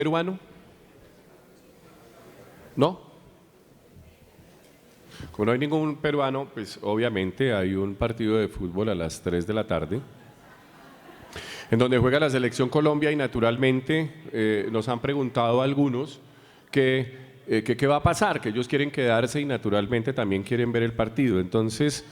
¿Peruano? ¿No? Como no hay ningún peruano, pues obviamente hay un partido de fútbol a las 3 de la tarde, en donde juega la Selección Colombia y naturalmente nos han preguntado algunos qué va a pasar, que ellos quieren quedarse y naturalmente también quieren ver el partido. Entonces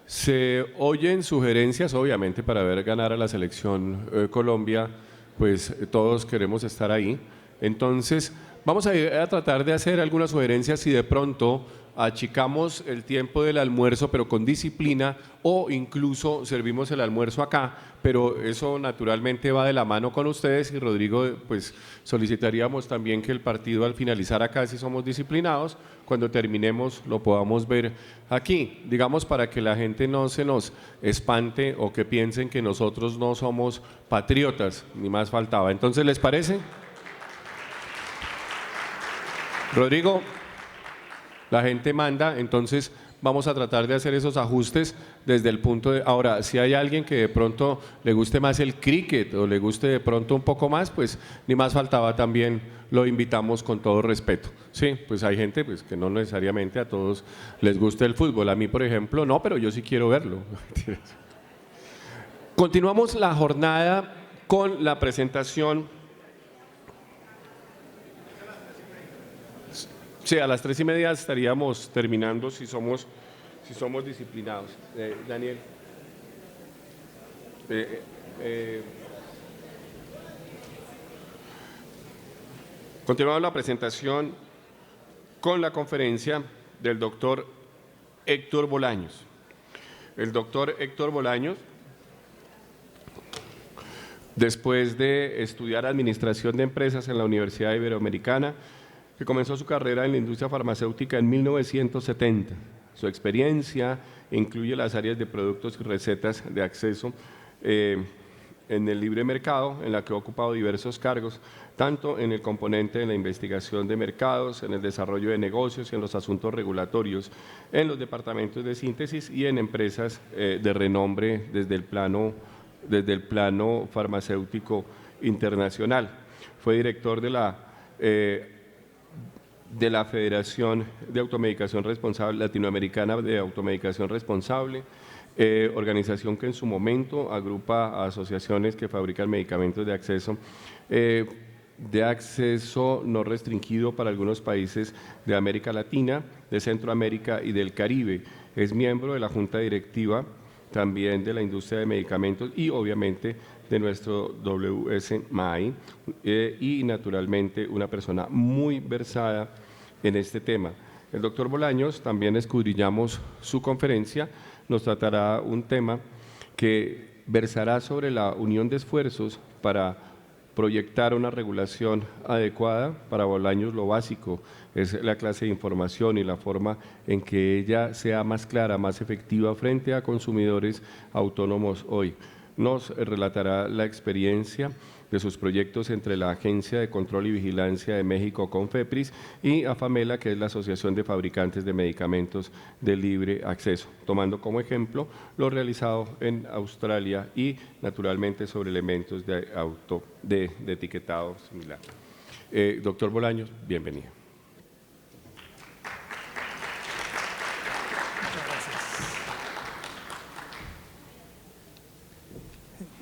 se oyen sugerencias, obviamente para ver ganar a la Selección Colombia, pues todos queremos estar ahí. Entonces vamos a tratar de hacer algunas sugerencias si de pronto achicamos el tiempo del almuerzo pero con disciplina, o incluso servimos el almuerzo acá, pero eso naturalmente va de la mano con ustedes. Y Rodrigo, pues solicitaríamos también que el partido al finalizar acá, si somos disciplinados, cuando terminemos lo podamos ver aquí, digamos, para que la gente no se nos espante o que piensen que nosotros no somos patriotas, ni más faltaba. Entonces, ¿les parece? Rodrigo, la gente manda, entonces vamos a tratar de hacer esos ajustes desde el punto de… Ahora, si hay alguien que de pronto le guste más el cricket o le guste de pronto un poco más, pues ni más faltaba, también lo invitamos con todo respeto. Sí, pues hay gente pues, que no necesariamente a todos les gusta el fútbol. A mí, por ejemplo, no, pero yo sí quiero verlo. Continuamos la jornada con la presentación. Sí, a las 3:30 estaríamos terminando si somos disciplinados. Daniel. Continuamos la presentación con la conferencia del doctor Héctor Bolaños. El doctor Héctor Bolaños, después de estudiar Administración de Empresas en la Universidad Iberoamericana, que comenzó su carrera en la industria farmacéutica en 1970. Su experiencia incluye las áreas de productos y recetas de acceso en el libre mercado, en la que ha ocupado diversos cargos, tanto en el componente de la investigación de mercados, en el desarrollo de negocios y en los asuntos regulatorios, en los departamentos de síntesis y en empresas de renombre desde el plano farmacéutico internacional. Fue director de la Federación de Automedicación Responsable Latinoamericana de Automedicación Responsable, organización que en su momento agrupa a asociaciones que fabrican medicamentos de acceso no restringido para algunos países de América Latina, de Centroamérica y del Caribe. Es miembro de la Junta Directiva también de la industria de medicamentos y obviamente de nuestro WSMAI, y naturalmente una persona muy versada en este tema. El doctor Bolaños, también escudriñamos su conferencia, nos tratará un tema que versará sobre la unión de esfuerzos para proyectar una regulación adecuada. Para Bolaños lo básico es la clase de información y la forma en que ella sea más clara, más efectiva frente a consumidores autónomos hoy. Nos relatará la experiencia de sus proyectos entre la Agencia de Control y Vigilancia de México, CONFEPRIS, y AFAMELA, que es la Asociación de Fabricantes de Medicamentos de Libre Acceso, tomando como ejemplo lo realizado en Australia y naturalmente sobre elementos de etiquetado similar. Doctor Bolaños, bienvenido.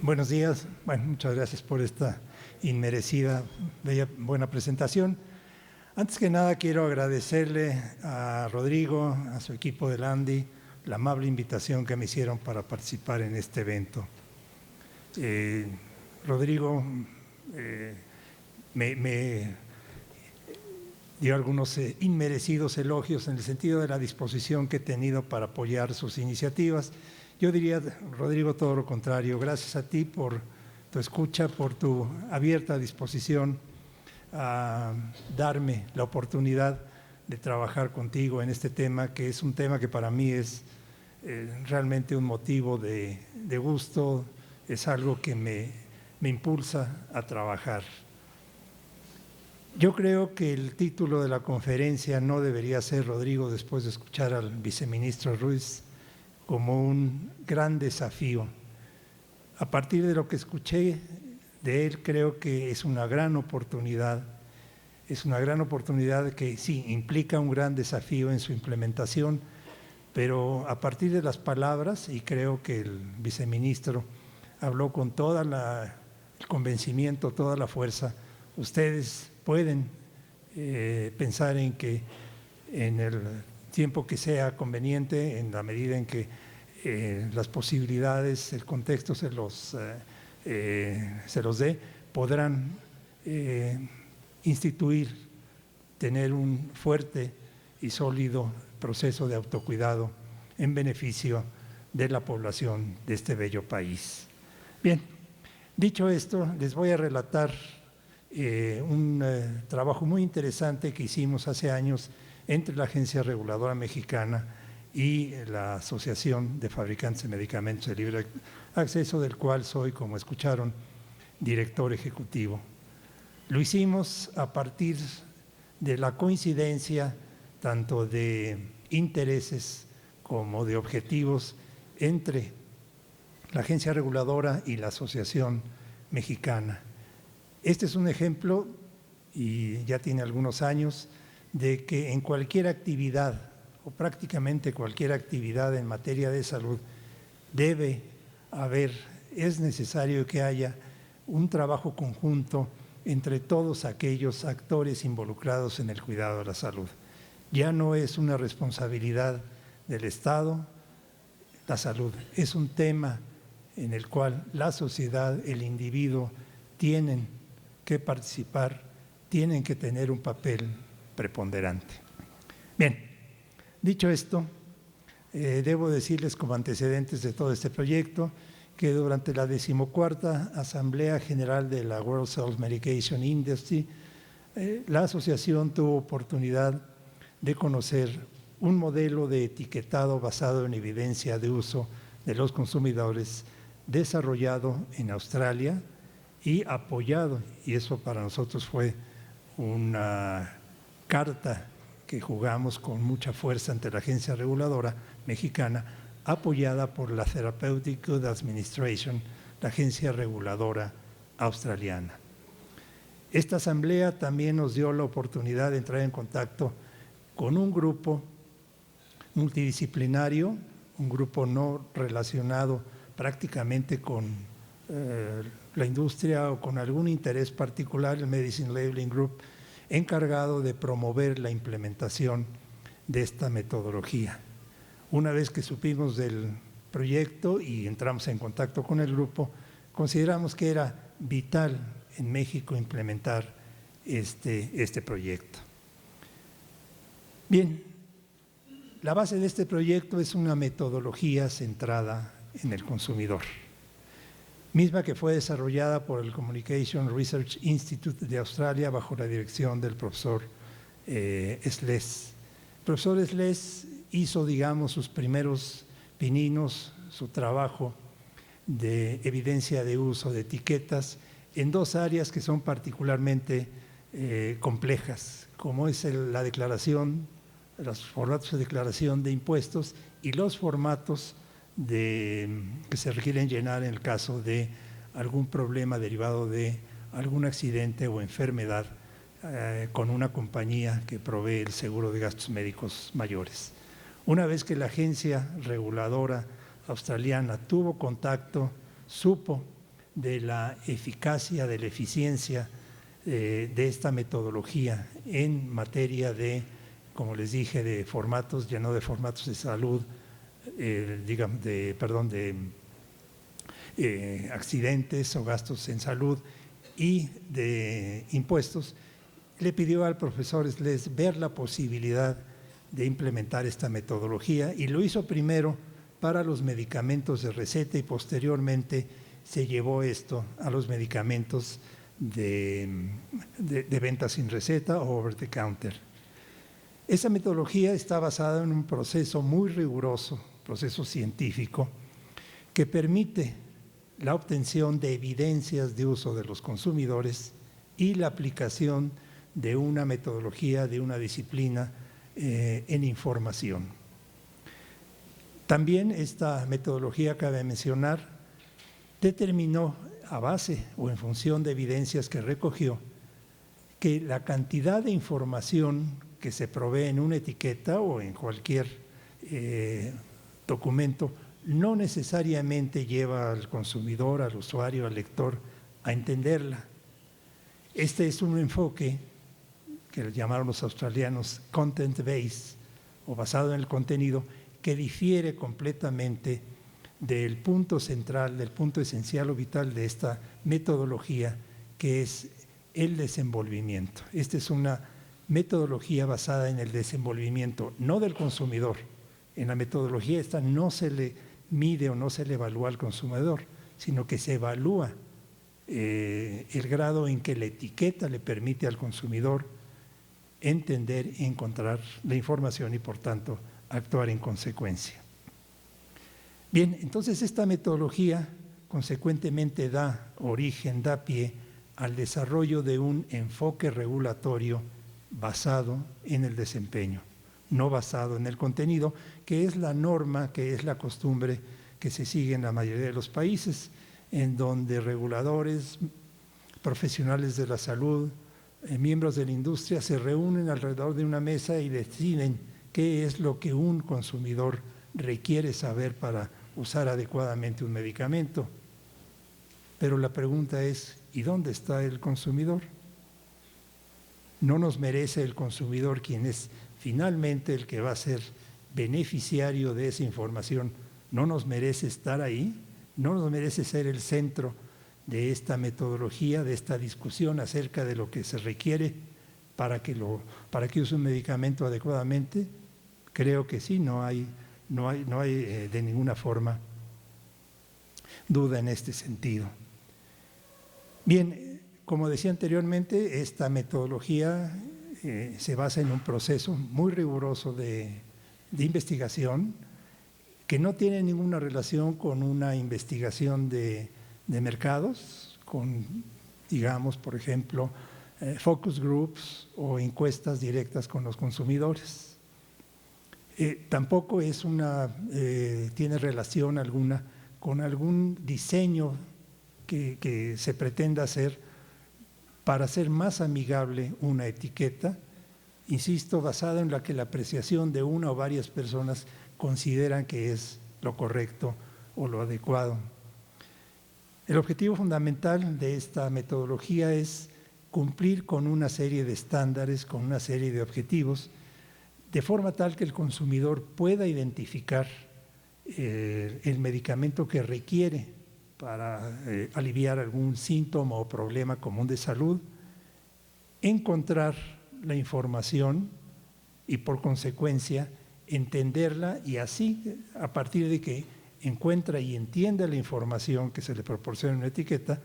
Buenos días. Bueno, muchas gracias por esta inmerecida, buena presentación. Antes que nada, quiero agradecerle a Rodrigo, a su equipo del ANDI, la amable invitación que me hicieron para participar en este evento. Rodrigo me dio algunos inmerecidos elogios en el sentido de la disposición que he tenido para apoyar sus iniciativas. Yo diría, Rodrigo, todo lo contrario. Gracias a ti por tu escucha, por tu abierta disposición a darme la oportunidad de trabajar contigo en este tema, que es un tema que para mí es realmente un motivo de gusto, es algo que me impulsa a trabajar. Yo creo que el título de la conferencia no debería ser, Rodrigo, después de escuchar al viceministro Ruiz, como un gran desafío. A partir de lo que escuché de él, creo que es una gran oportunidad Es una gran oportunidad que sí implica un gran desafío en su implementación, pero a partir de las palabras, y creo que el viceministro habló con todo el convencimiento, toda la fuerza, ustedes pueden pensar en que en el tiempo que sea conveniente, en la medida en que las posibilidades, el contexto se los dé, podrán instituir, tener un fuerte y sólido proceso de autocuidado en beneficio de la población de este bello país. Bien, dicho esto, les voy a relatar un trabajo muy interesante que hicimos hace años entre la Agencia Reguladora Mexicana y la Asociación de Fabricantes de Medicamentos de Libre Acceso, del cual soy, como escucharon, director ejecutivo. Lo hicimos a partir de la coincidencia tanto de intereses como de objetivos entre la agencia reguladora y la Asociación Mexicana. Este es un ejemplo, y ya tiene algunos años, de que en cualquier actividad o prácticamente cualquier actividad en materia de salud debe haber, es necesario que haya un trabajo conjunto entre todos aquellos actores involucrados en el cuidado de la salud. Ya no es una responsabilidad del Estado, la salud es un tema en el cual la sociedad, el individuo, tienen que participar, tienen que tener un papel preponderante. Bien, dicho esto, debo decirles como antecedentes de todo este proyecto que durante la 14ª Asamblea General de la World Health Medication Industry, la asociación tuvo oportunidad de conocer un modelo de etiquetado basado en evidencia de uso de los consumidores desarrollado en Australia y apoyado, y eso para nosotros fue una carta que jugamos con mucha fuerza ante la agencia reguladora mexicana, apoyada por la Therapeutic Goods Administration, la agencia reguladora australiana. Esta asamblea también nos dio la oportunidad de entrar en contacto con un grupo multidisciplinario, un grupo no relacionado prácticamente con la industria o con algún interés particular, el Medicine Labeling Group, encargado de promover la implementación de esta metodología. Una vez que supimos del proyecto y entramos en contacto con el grupo, consideramos que era vital en México implementar este proyecto. Bien, la base de este proyecto es una metodología centrada en el consumidor, misma que fue desarrollada por el Communication Research Institute de Australia bajo la dirección del profesor Sless. El profesor Sless hizo, digamos, sus primeros pininos, su trabajo de evidencia de uso de etiquetas en dos áreas que son particularmente complejas, como es la declaración, los formatos de declaración de impuestos y los formatos que se requieren llenar en el caso de algún problema derivado de algún accidente o enfermedad con una compañía que provee el seguro de gastos médicos mayores. Una vez que la agencia reguladora australiana tuvo contacto, supo de la eficacia, de la eficiencia de esta metodología en materia de, como les dije, de formatos, ya no de formatos de salud, de accidentes o gastos en salud y de impuestos, le pidió al profesor Sless ver la posibilidad de implementar esta metodología y lo hizo primero para los medicamentos de receta y posteriormente se llevó esto a los medicamentos de venta sin receta o over the counter. Esa metodología está basada en un proceso muy riguroso, proceso científico, que permite la obtención de evidencias de uso de los consumidores y la aplicación de una metodología, de una disciplina en información. También esta metodología, cabe mencionar, determinó a base o en función de evidencias que recogió que la cantidad de información que se provee en una etiqueta o en cualquier documento no necesariamente lleva al consumidor, al usuario, al lector a entenderla. Este es un enfoque que llamaron los australianos content-based o basado en el contenido, que difiere completamente del punto central, del punto esencial o vital de esta metodología, que es el desenvolvimiento. Esta es una metodología basada en el desenvolvimiento, no del consumidor. En la metodología esta no se le mide o no se le evalúa al consumidor, sino que se evalúa el grado en que la etiqueta le permite al consumidor entender y encontrar la información y, por tanto, actuar en consecuencia. Bien, entonces esta metodología consecuentemente da origen, da pie al desarrollo de un enfoque regulatorio basado en el desempeño, no basado en el contenido, que es la norma, que es la costumbre que se sigue en la mayoría de los países, en donde reguladores, profesionales de la salud, miembros de la industria se reúnen alrededor de una mesa y deciden qué es lo que un consumidor requiere saber para usar adecuadamente un medicamento. Pero la pregunta es, ¿y dónde está el consumidor? ¿No nos merece el consumidor, quien es finalmente el que va a ser beneficiario de esa información, no nos merece estar ahí? ¿No nos merece ser el centro de esta metodología, de esta discusión acerca de lo que se requiere para que use un medicamento adecuadamente? Creo que sí, no hay de ninguna forma duda en este sentido. Bien, como decía anteriormente, esta metodología se basa en un proceso muy riguroso de investigación, que no tiene ninguna relación con una investigación de mercados, con, digamos, por ejemplo, focus groups o encuestas directas con los consumidores. Tampoco tiene relación alguna con algún diseño que se pretenda hacer para hacer más amigable una etiqueta, insisto, basada en la que la apreciación de una o varias personas consideran que es lo correcto o lo adecuado. El objetivo fundamental de esta metodología es cumplir con una serie de estándares, con una serie de objetivos, de forma tal que el consumidor pueda identificar el medicamento que requiere para aliviar algún síntoma o problema común de salud, encontrar la información y, por consecuencia, entenderla, y así, a partir de que encuentra y entiende la información que se le proporciona en una etiqueta,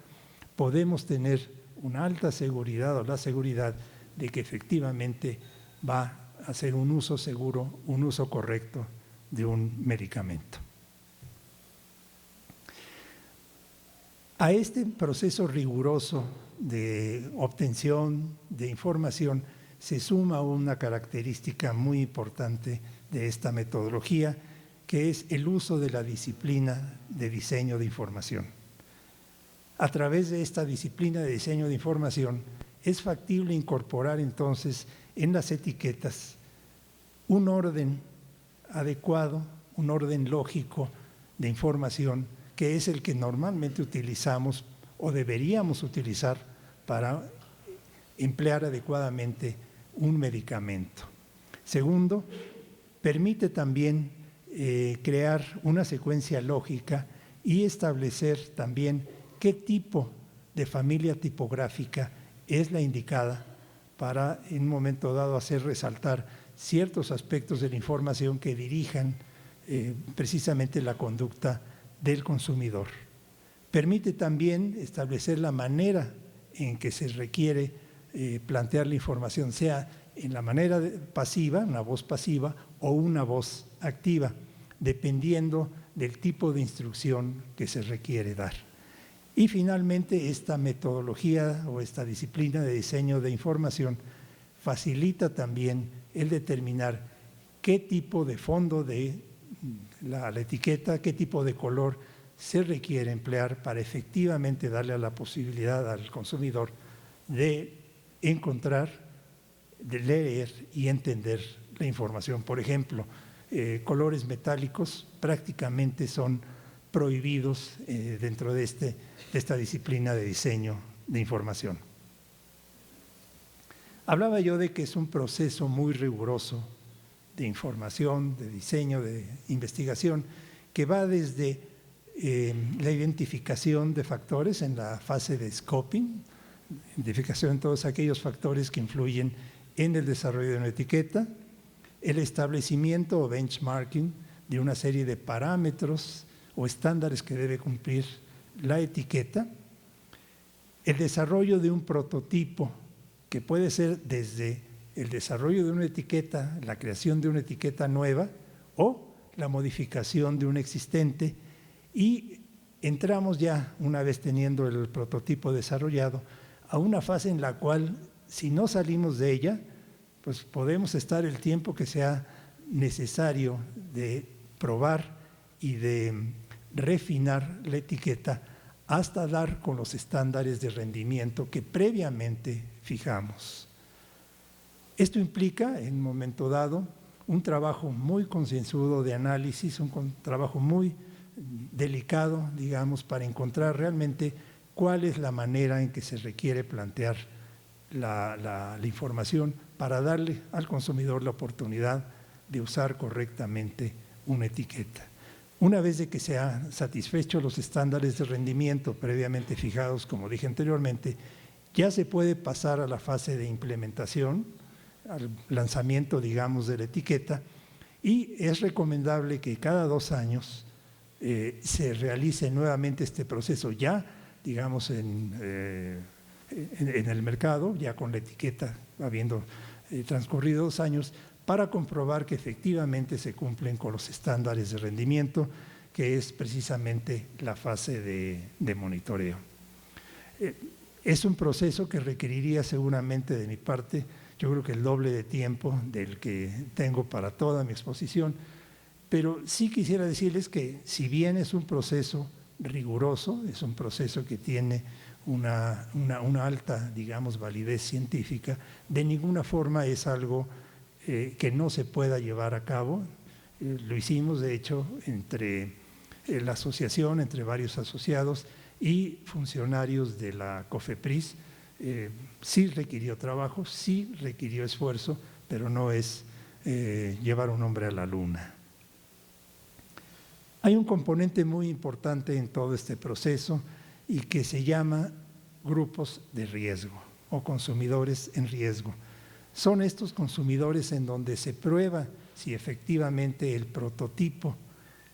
podemos tener una alta seguridad o la seguridad de que efectivamente va a hacer un uso seguro, un uso correcto de un medicamento. A este proceso riguroso de obtención de información se suma una característica muy importante de esta metodología, que es el uso de la disciplina de diseño de información. A través de esta disciplina de diseño de información es factible incorporar entonces en las etiquetas un orden adecuado, un orden lógico de información, que es el que normalmente utilizamos o deberíamos utilizar para emplear adecuadamente un medicamento. Segundo, permite también crear una secuencia lógica y establecer también qué tipo de familia tipográfica es la indicada para, en un momento dado, hacer resaltar ciertos aspectos de la información que dirijan precisamente la conducta del consumidor. Permite también establecer la manera en que se requiere plantear la información, sea en la manera pasiva, una voz pasiva, o una voz activa, dependiendo del tipo de instrucción que se requiere dar. Y finalmente, esta metodología o esta disciplina de diseño de información facilita también el determinar qué tipo de fondo de la etiqueta, qué tipo de color se requiere emplear para efectivamente darle la posibilidad al consumidor de encontrar, de leer y entender la información. Por ejemplo, colores metálicos prácticamente son prohibidos dentro de esta disciplina de diseño de información. Hablaba yo de que es un proceso muy riguroso de información, de diseño, de investigación, que va desde la identificación de factores en la fase de scoping, identificación de todos aquellos factores que influyen en el desarrollo de una etiqueta, el establecimiento o benchmarking de una serie de parámetros o estándares que debe cumplir la etiqueta, el desarrollo de un prototipo que puede ser desde el desarrollo de una etiqueta, la creación de una etiqueta nueva o la modificación de una existente, y entramos ya, una vez teniendo el prototipo desarrollado, a una fase en la cual, si no salimos de ella, pues podemos estar el tiempo que sea necesario de probar y de refinar la etiqueta hasta dar con los estándares de rendimiento que previamente fijamos. Esto implica, en un momento dado, un trabajo muy concienzudo de análisis, un trabajo muy delicado, digamos, para encontrar realmente cuál es la manera en que se requiere plantear la información para darle al consumidor la oportunidad de usar correctamente una etiqueta. Una vez de que se han satisfecho los estándares de rendimiento previamente fijados, como dije anteriormente, ya se puede pasar a la fase de implementación, al lanzamiento, digamos, de la etiqueta, y es recomendable que cada 2 años se realice nuevamente este proceso ya, digamos, en el mercado, ya con la etiqueta habiendo transcurrido 2 años, para comprobar que efectivamente se cumplen con los estándares de rendimiento, que es precisamente la fase de monitoreo. Es un proceso que requeriría seguramente de mi parte, yo creo que el doble de tiempo del que tengo para toda mi exposición, pero sí quisiera decirles que si bien es un proceso riguroso, es un proceso que tiene una alta, digamos, validez científica, de ninguna forma es algo que no se pueda llevar a cabo. Lo hicimos, de hecho, entre la asociación, entre varios asociados y funcionarios de la COFEPRIS. Sí requirió trabajo, sí requirió esfuerzo, pero no es llevar un hombre a la luna. Hay un componente muy importante en todo este proceso y que se llama grupos de riesgo o consumidores en riesgo. Son estos consumidores en donde se prueba si efectivamente el prototipo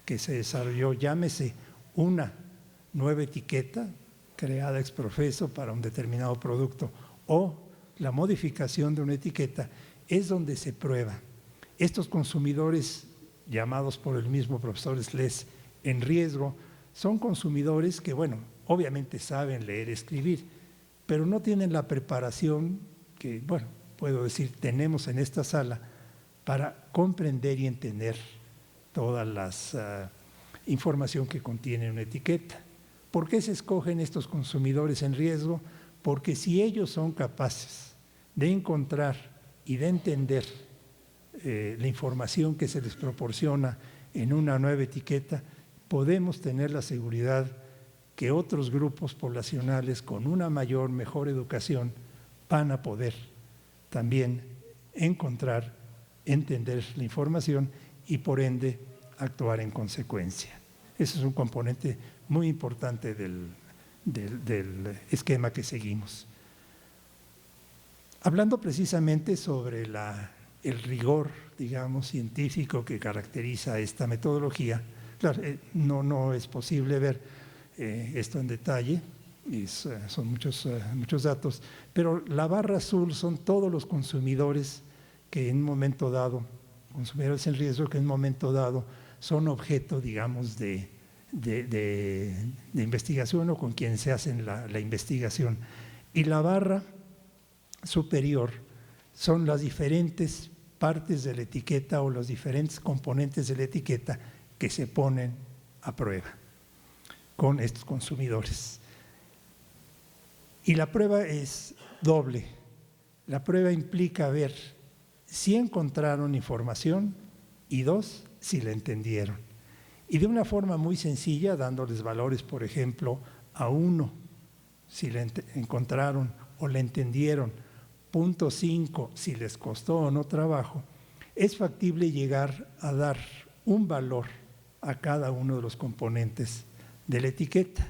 que se desarrolló, llámese una nueva etiqueta creada ex professo para un determinado producto o la modificación de una etiqueta, es donde se prueba. Estos consumidores, llamados por el mismo profesor Sless en riesgo, son consumidores que, bueno, obviamente saben leer y escribir, pero no tienen la preparación que, bueno, puedo decir, tenemos en esta sala para comprender y entender toda la información que contiene una etiqueta. ¿Por qué se escogen estos consumidores en riesgo? Porque si ellos son capaces de encontrar y de entender la información que se les proporciona en una nueva etiqueta, podemos tener la seguridad que otros grupos poblacionales con una mayor, mejor educación van a poder también encontrar, entender la información y por ende actuar en consecuencia. Ese es un componente muy importante del esquema que seguimos. Hablando precisamente sobre el rigor, digamos, científico que caracteriza esta metodología, claro, no es posible ver esto en detalle, son muchos datos, pero la barra azul son todos los consumidores que en un momento dado, consumidores en riesgo que en un momento dado son objeto, digamos, de investigación o con quien se hace la investigación. Y la barra superior son las diferentes partes de la etiqueta o los diferentes componentes de la etiqueta que se ponen a prueba con estos consumidores. Y la prueba es doble. La prueba implica ver si encontraron información y 2, si la entendieron. Y de una forma muy sencilla, dándoles valores, por ejemplo, a 1, si la encontraron o la entendieron, 0.5, si les costó o no trabajo, es factible llegar a dar un valor a cada uno de los componentes de la etiqueta.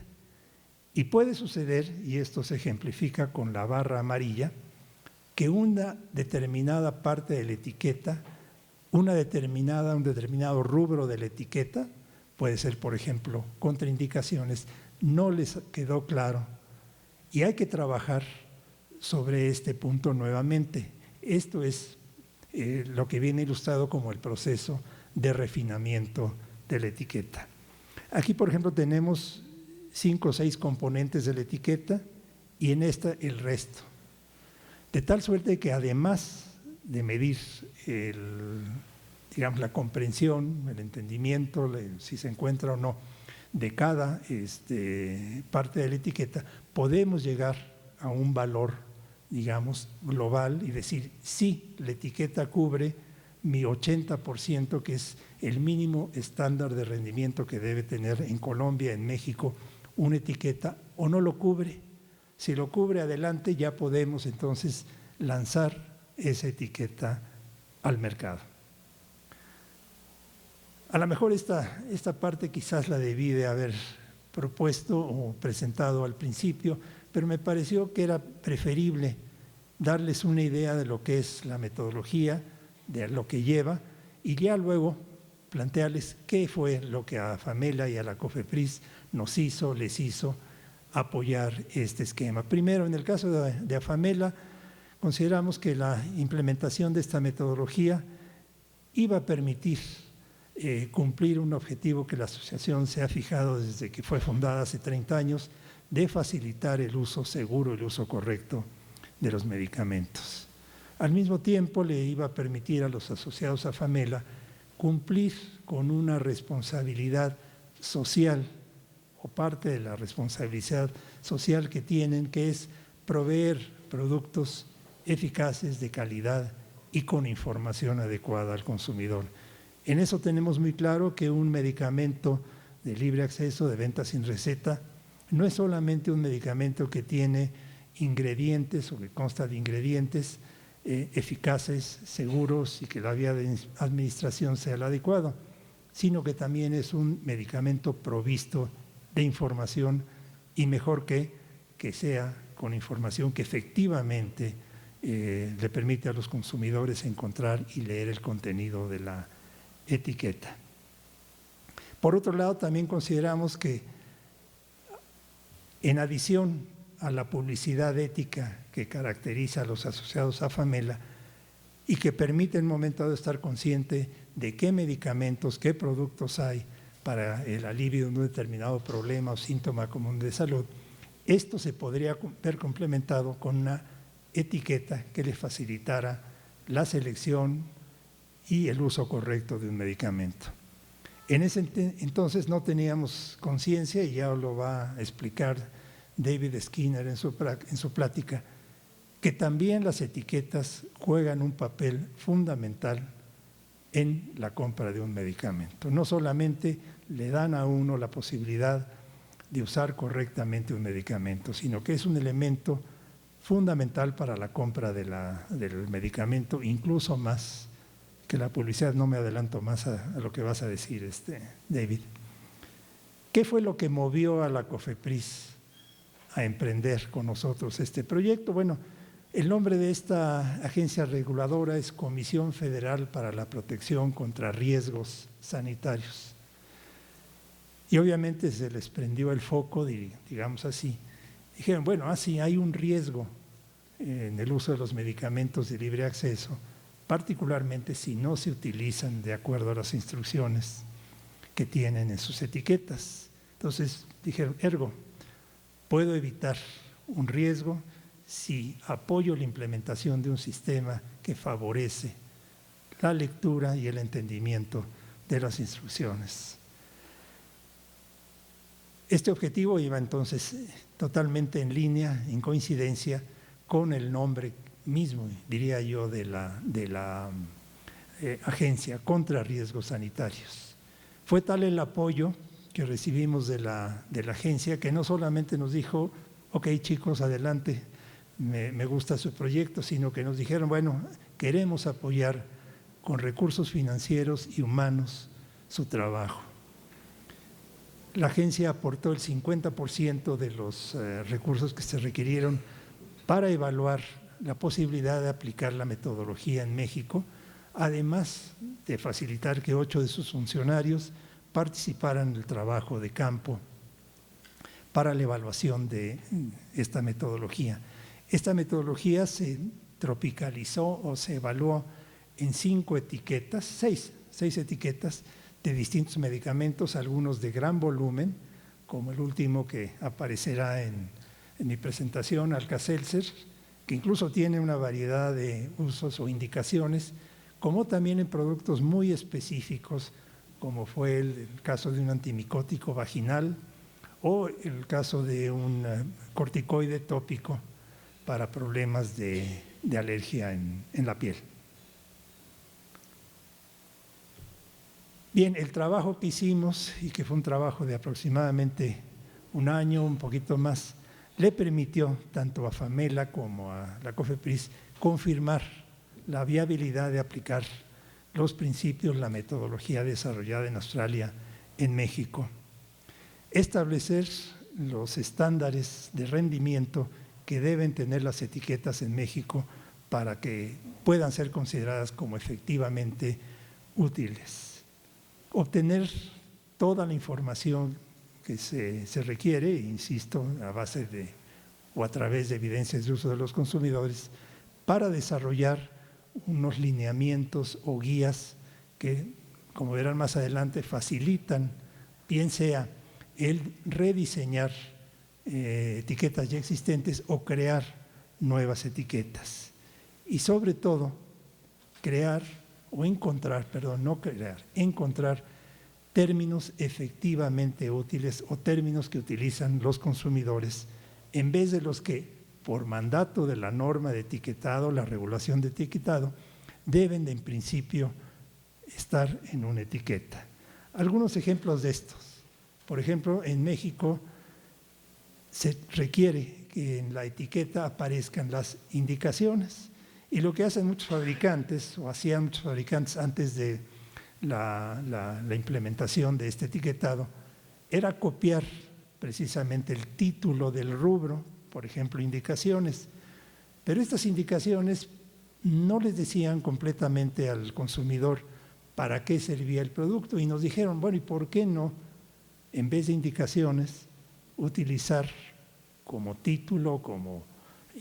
Y puede suceder, y esto se ejemplifica con la barra amarilla, que una determinada parte de la etiqueta, un determinado rubro de la etiqueta, puede ser, por ejemplo, contraindicaciones, no les quedó claro. Y hay que trabajar sobre este punto nuevamente. Esto es lo que viene ilustrado como el proceso de refinamiento de la etiqueta. Aquí, por ejemplo, tenemos 5 o 6 componentes de la etiqueta y en esta el resto. De tal suerte que además de medir la comprensión, el entendimiento, si se encuentra o no, de cada parte de la etiqueta, podemos llegar a un valor, digamos, global y decir, sí, la etiqueta cubre mi 80%, que es el mínimo estándar de rendimiento que debe tener en Colombia, en México, una etiqueta, o no lo cubre. Si lo cubre, adelante, ya podemos entonces lanzar esa etiqueta al mercado. A lo mejor esta parte quizás la debí de haber propuesto o presentado al principio, pero me pareció que era preferible darles una idea de lo que es la metodología, de lo que lleva, y ya luego plantearles qué fue lo que a AFAMELA y a la COFEPRIS les hizo apoyar este esquema. Primero, en el caso de AFAMELA, consideramos que la implementación de esta metodología iba a permitir cumplir un objetivo que la asociación se ha fijado desde que fue fundada hace 30 años, de facilitar el uso seguro, el uso correcto de los medicamentos. Al mismo tiempo, le iba a permitir a los asociados a AFAMELA cumplir con una responsabilidad social o parte de la responsabilidad social que tienen, que es proveer productos eficaces, de calidad y con información adecuada al consumidor. En eso tenemos muy claro que un medicamento de libre acceso, de venta sin receta, no es solamente un medicamento que tiene ingredientes o que consta de ingredientes eficaces, seguros y que la vía de administración sea la adecuada, sino que también es un medicamento provisto de información y mejor que sea con información que efectivamente le permite a los consumidores encontrar y leer el contenido de la etiqueta. Por otro lado, también consideramos que en adición a la publicidad ética que caracteriza a los asociados a AFAMELA y que permite en un momento dado estar consciente de qué medicamentos, qué productos hay para el alivio de un determinado problema o síntoma común de salud, esto se podría ver complementado con una etiqueta que le facilitara la selección y el uso correcto de un medicamento. En ese entonces no teníamos conciencia, y ya lo va a explicar David Skinner en su plática, que también las etiquetas juegan un papel fundamental en la compra de un medicamento. No solamente le dan a uno la posibilidad de usar correctamente un medicamento, sino que es un elemento fundamental para la compra del medicamento, incluso más que la publicidad. No me adelanto más a lo que vas a decir, David. ¿Qué fue lo que movió a la COFEPRIS a emprender con nosotros este proyecto? Bueno, el nombre de esta agencia reguladora es Comisión Federal para la Protección contra Riesgos Sanitarios. Y obviamente se les prendió el foco, digamos así. Dijeron, bueno, sí, hay un riesgo en el uso de los medicamentos de libre acceso, particularmente si no se utilizan de acuerdo a las instrucciones que tienen en sus etiquetas. Entonces dijeron, ergo, puedo evitar un riesgo si apoyo la implementación de un sistema que favorece la lectura y el entendimiento de las instrucciones. Este objetivo iba entonces totalmente en línea, en coincidencia con el nombre mismo, diría yo, de la agencia contra riesgos sanitarios. Fue tal el apoyo que recibimos de la agencia que no solamente nos dijo, ok chicos, adelante, me gusta su proyecto, sino que nos dijeron, bueno, queremos apoyar con recursos financieros y humanos su trabajo. La agencia aportó el 50% de los recursos que se requirieron para evaluar la posibilidad de aplicar la metodología en México, además de facilitar que 8 de sus funcionarios participaran en el trabajo de campo para la evaluación de esta metodología. Esta metodología se tropicalizó o se evaluó en 5 etiquetas, 6 etiquetas de distintos medicamentos, algunos de gran volumen, como el último que aparecerá en mi presentación, Alka-Seltzer, que incluso tiene una variedad de usos o indicaciones, como también en productos muy específicos, como fue el caso de un antimicótico vaginal o el caso de un corticoide tópico para problemas de alergia en la piel. Bien, el trabajo que hicimos, y que fue un trabajo de aproximadamente un año, un poquito más, le permitió tanto a FAMELA como a la COFEPRIS confirmar la viabilidad de aplicar los principios, la metodología desarrollada en Australia, en México. Establecer los estándares de rendimiento que deben tener las etiquetas en México para que puedan ser consideradas como efectivamente útiles. Obtener toda la información que se requiere, insisto, a base de o a través de evidencias de uso de los consumidores, para desarrollar unos lineamientos o guías que, como verán más adelante, facilitan, bien sea el rediseñar etiquetas ya existentes o crear nuevas etiquetas. Y sobre todo, encontrar términos efectivamente útiles o términos que utilizan los consumidores en vez de los que, por mandato de la norma de etiquetado, la regulación de etiquetado, deben de en principio estar en una etiqueta. Algunos ejemplos de estos. Por ejemplo, en México se requiere que en la etiqueta aparezcan las indicaciones y lo que hacen muchos fabricantes o hacían muchos fabricantes antes de la implementación de este etiquetado era copiar precisamente el título del rubro, por ejemplo, indicaciones, pero estas indicaciones no les decían completamente al consumidor para qué servía el producto y nos dijeron, bueno, ¿y por qué no, en vez de indicaciones, utilizar como título, como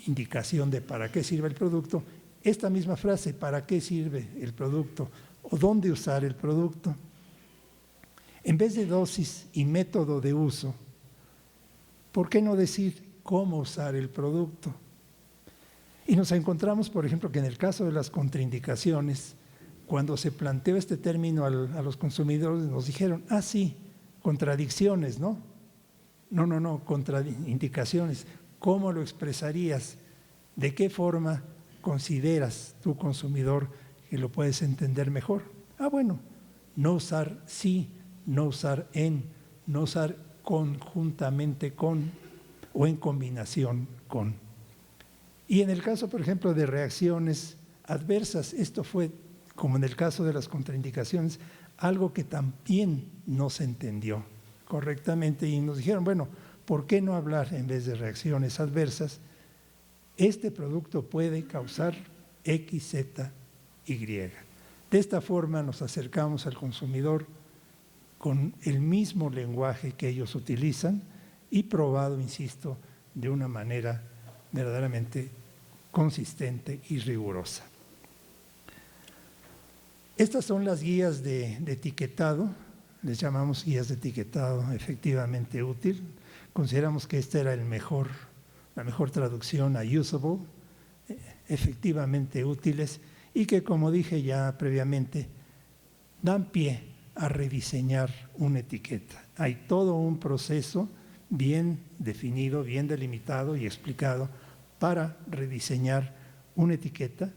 indicación de para qué sirve el producto, esta misma frase, para qué sirve el producto o dónde usar el producto? En vez de dosis y método de uso, ¿por qué no decir cómo usar el producto? Y nos encontramos, por ejemplo, que en el caso de las contraindicaciones, cuando se planteó este término a los consumidores, nos dijeron, sí, contradicciones, ¿no? No, contraindicaciones. ¿Cómo lo expresarías? ¿De qué forma consideras tu consumidor que lo puedes entender mejor? Bueno, no usar sí, no usar en, no usar conjuntamente con o en combinación con. Y en el caso, por ejemplo, de reacciones adversas, esto fue, como en el caso de las contraindicaciones, algo que también no se entendió correctamente y nos dijeron, bueno, ¿por qué no hablar en vez de reacciones adversas? Este producto puede causar X, Z, Y. De esta forma nos acercamos al consumidor con el mismo lenguaje que ellos utilizan y probado, insisto, de una manera verdaderamente consistente y rigurosa. Estas son las guías de etiquetado, les llamamos guías de etiquetado efectivamente útil. Consideramos que esta era la mejor traducción a usable, efectivamente útiles, y que, como dije ya previamente, dan pie a rediseñar una etiqueta. Hay todo un proceso bien definido, bien delimitado y explicado para rediseñar una etiqueta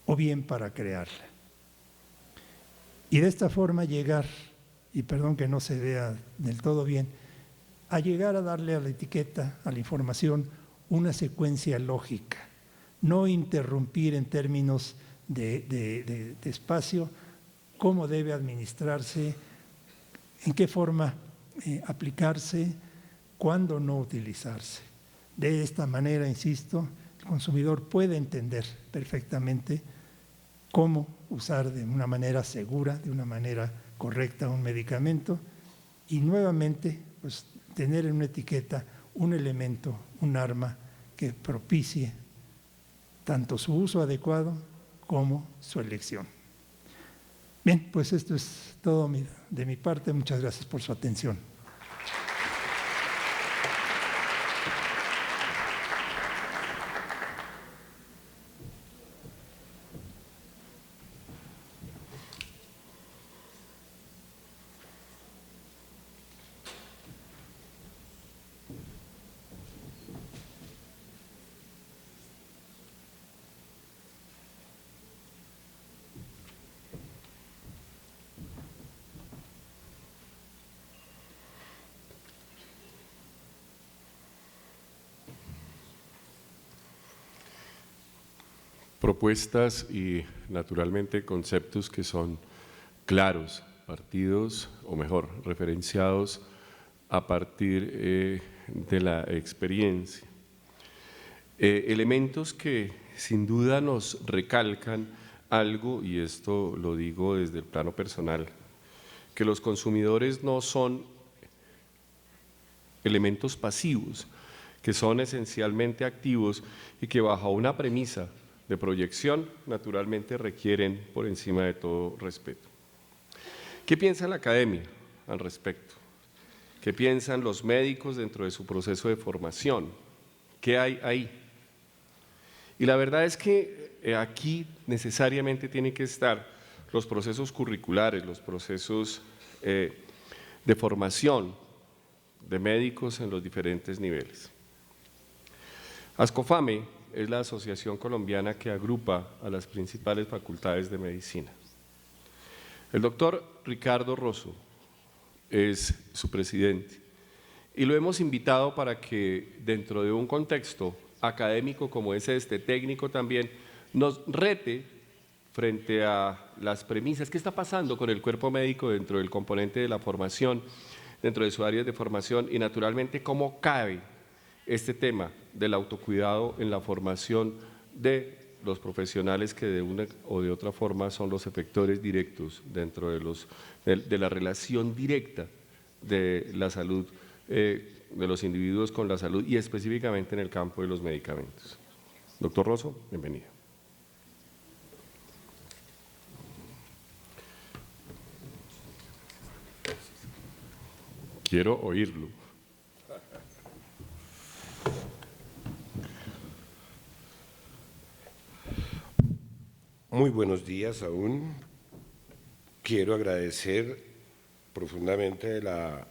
o bien para crearla. Y de esta forma llegar, y perdón que no se vea del todo bien, a llegar a darle a la etiqueta, a la información, una secuencia lógica, no interrumpir en términos de espacio, cómo debe administrarse, en qué forma aplicarse, cuándo no utilizarse. De esta manera, insisto, el consumidor puede entender perfectamente cómo usar de una manera segura, de una manera correcta un medicamento y nuevamente pues, tener en una etiqueta un elemento, un arma que propicie tanto su uso adecuado como su elección. Bien, pues esto es todo de mi parte. Muchas gracias por su atención. Propuestas y, naturalmente, conceptos que son claros, partidos, o mejor, referenciados a partir de la experiencia. Elementos que sin duda nos recalcan algo, y esto lo digo desde el plano personal, que los consumidores no son elementos pasivos, que son esencialmente activos y que bajo una premisa de proyección, naturalmente requieren por encima de todo respeto. ¿Qué piensa la academia al respecto? ¿Qué piensan los médicos dentro de su proceso de formación? ¿Qué hay ahí? Y la verdad es que aquí necesariamente tienen que estar los procesos curriculares, los procesos de formación de médicos en los diferentes niveles. ASCOFAME es la asociación colombiana que agrupa a las principales facultades de medicina. El doctor Ricardo Rosso es su presidente y lo hemos invitado para que dentro de un contexto académico como es este, técnico también, nos rete frente a las premisas. ¿Qué está pasando con el cuerpo médico dentro del componente de la formación, dentro de su área de formación y naturalmente cómo cabe este tema del autocuidado en la formación de los profesionales que de una o de otra forma son los efectores directos dentro de la relación directa de la salud de los individuos con la salud y específicamente en el campo de los medicamentos? Doctor Rosso, bienvenido. Quiero oírlo. Muy buenos días aún. Quiero agradecer profundamente la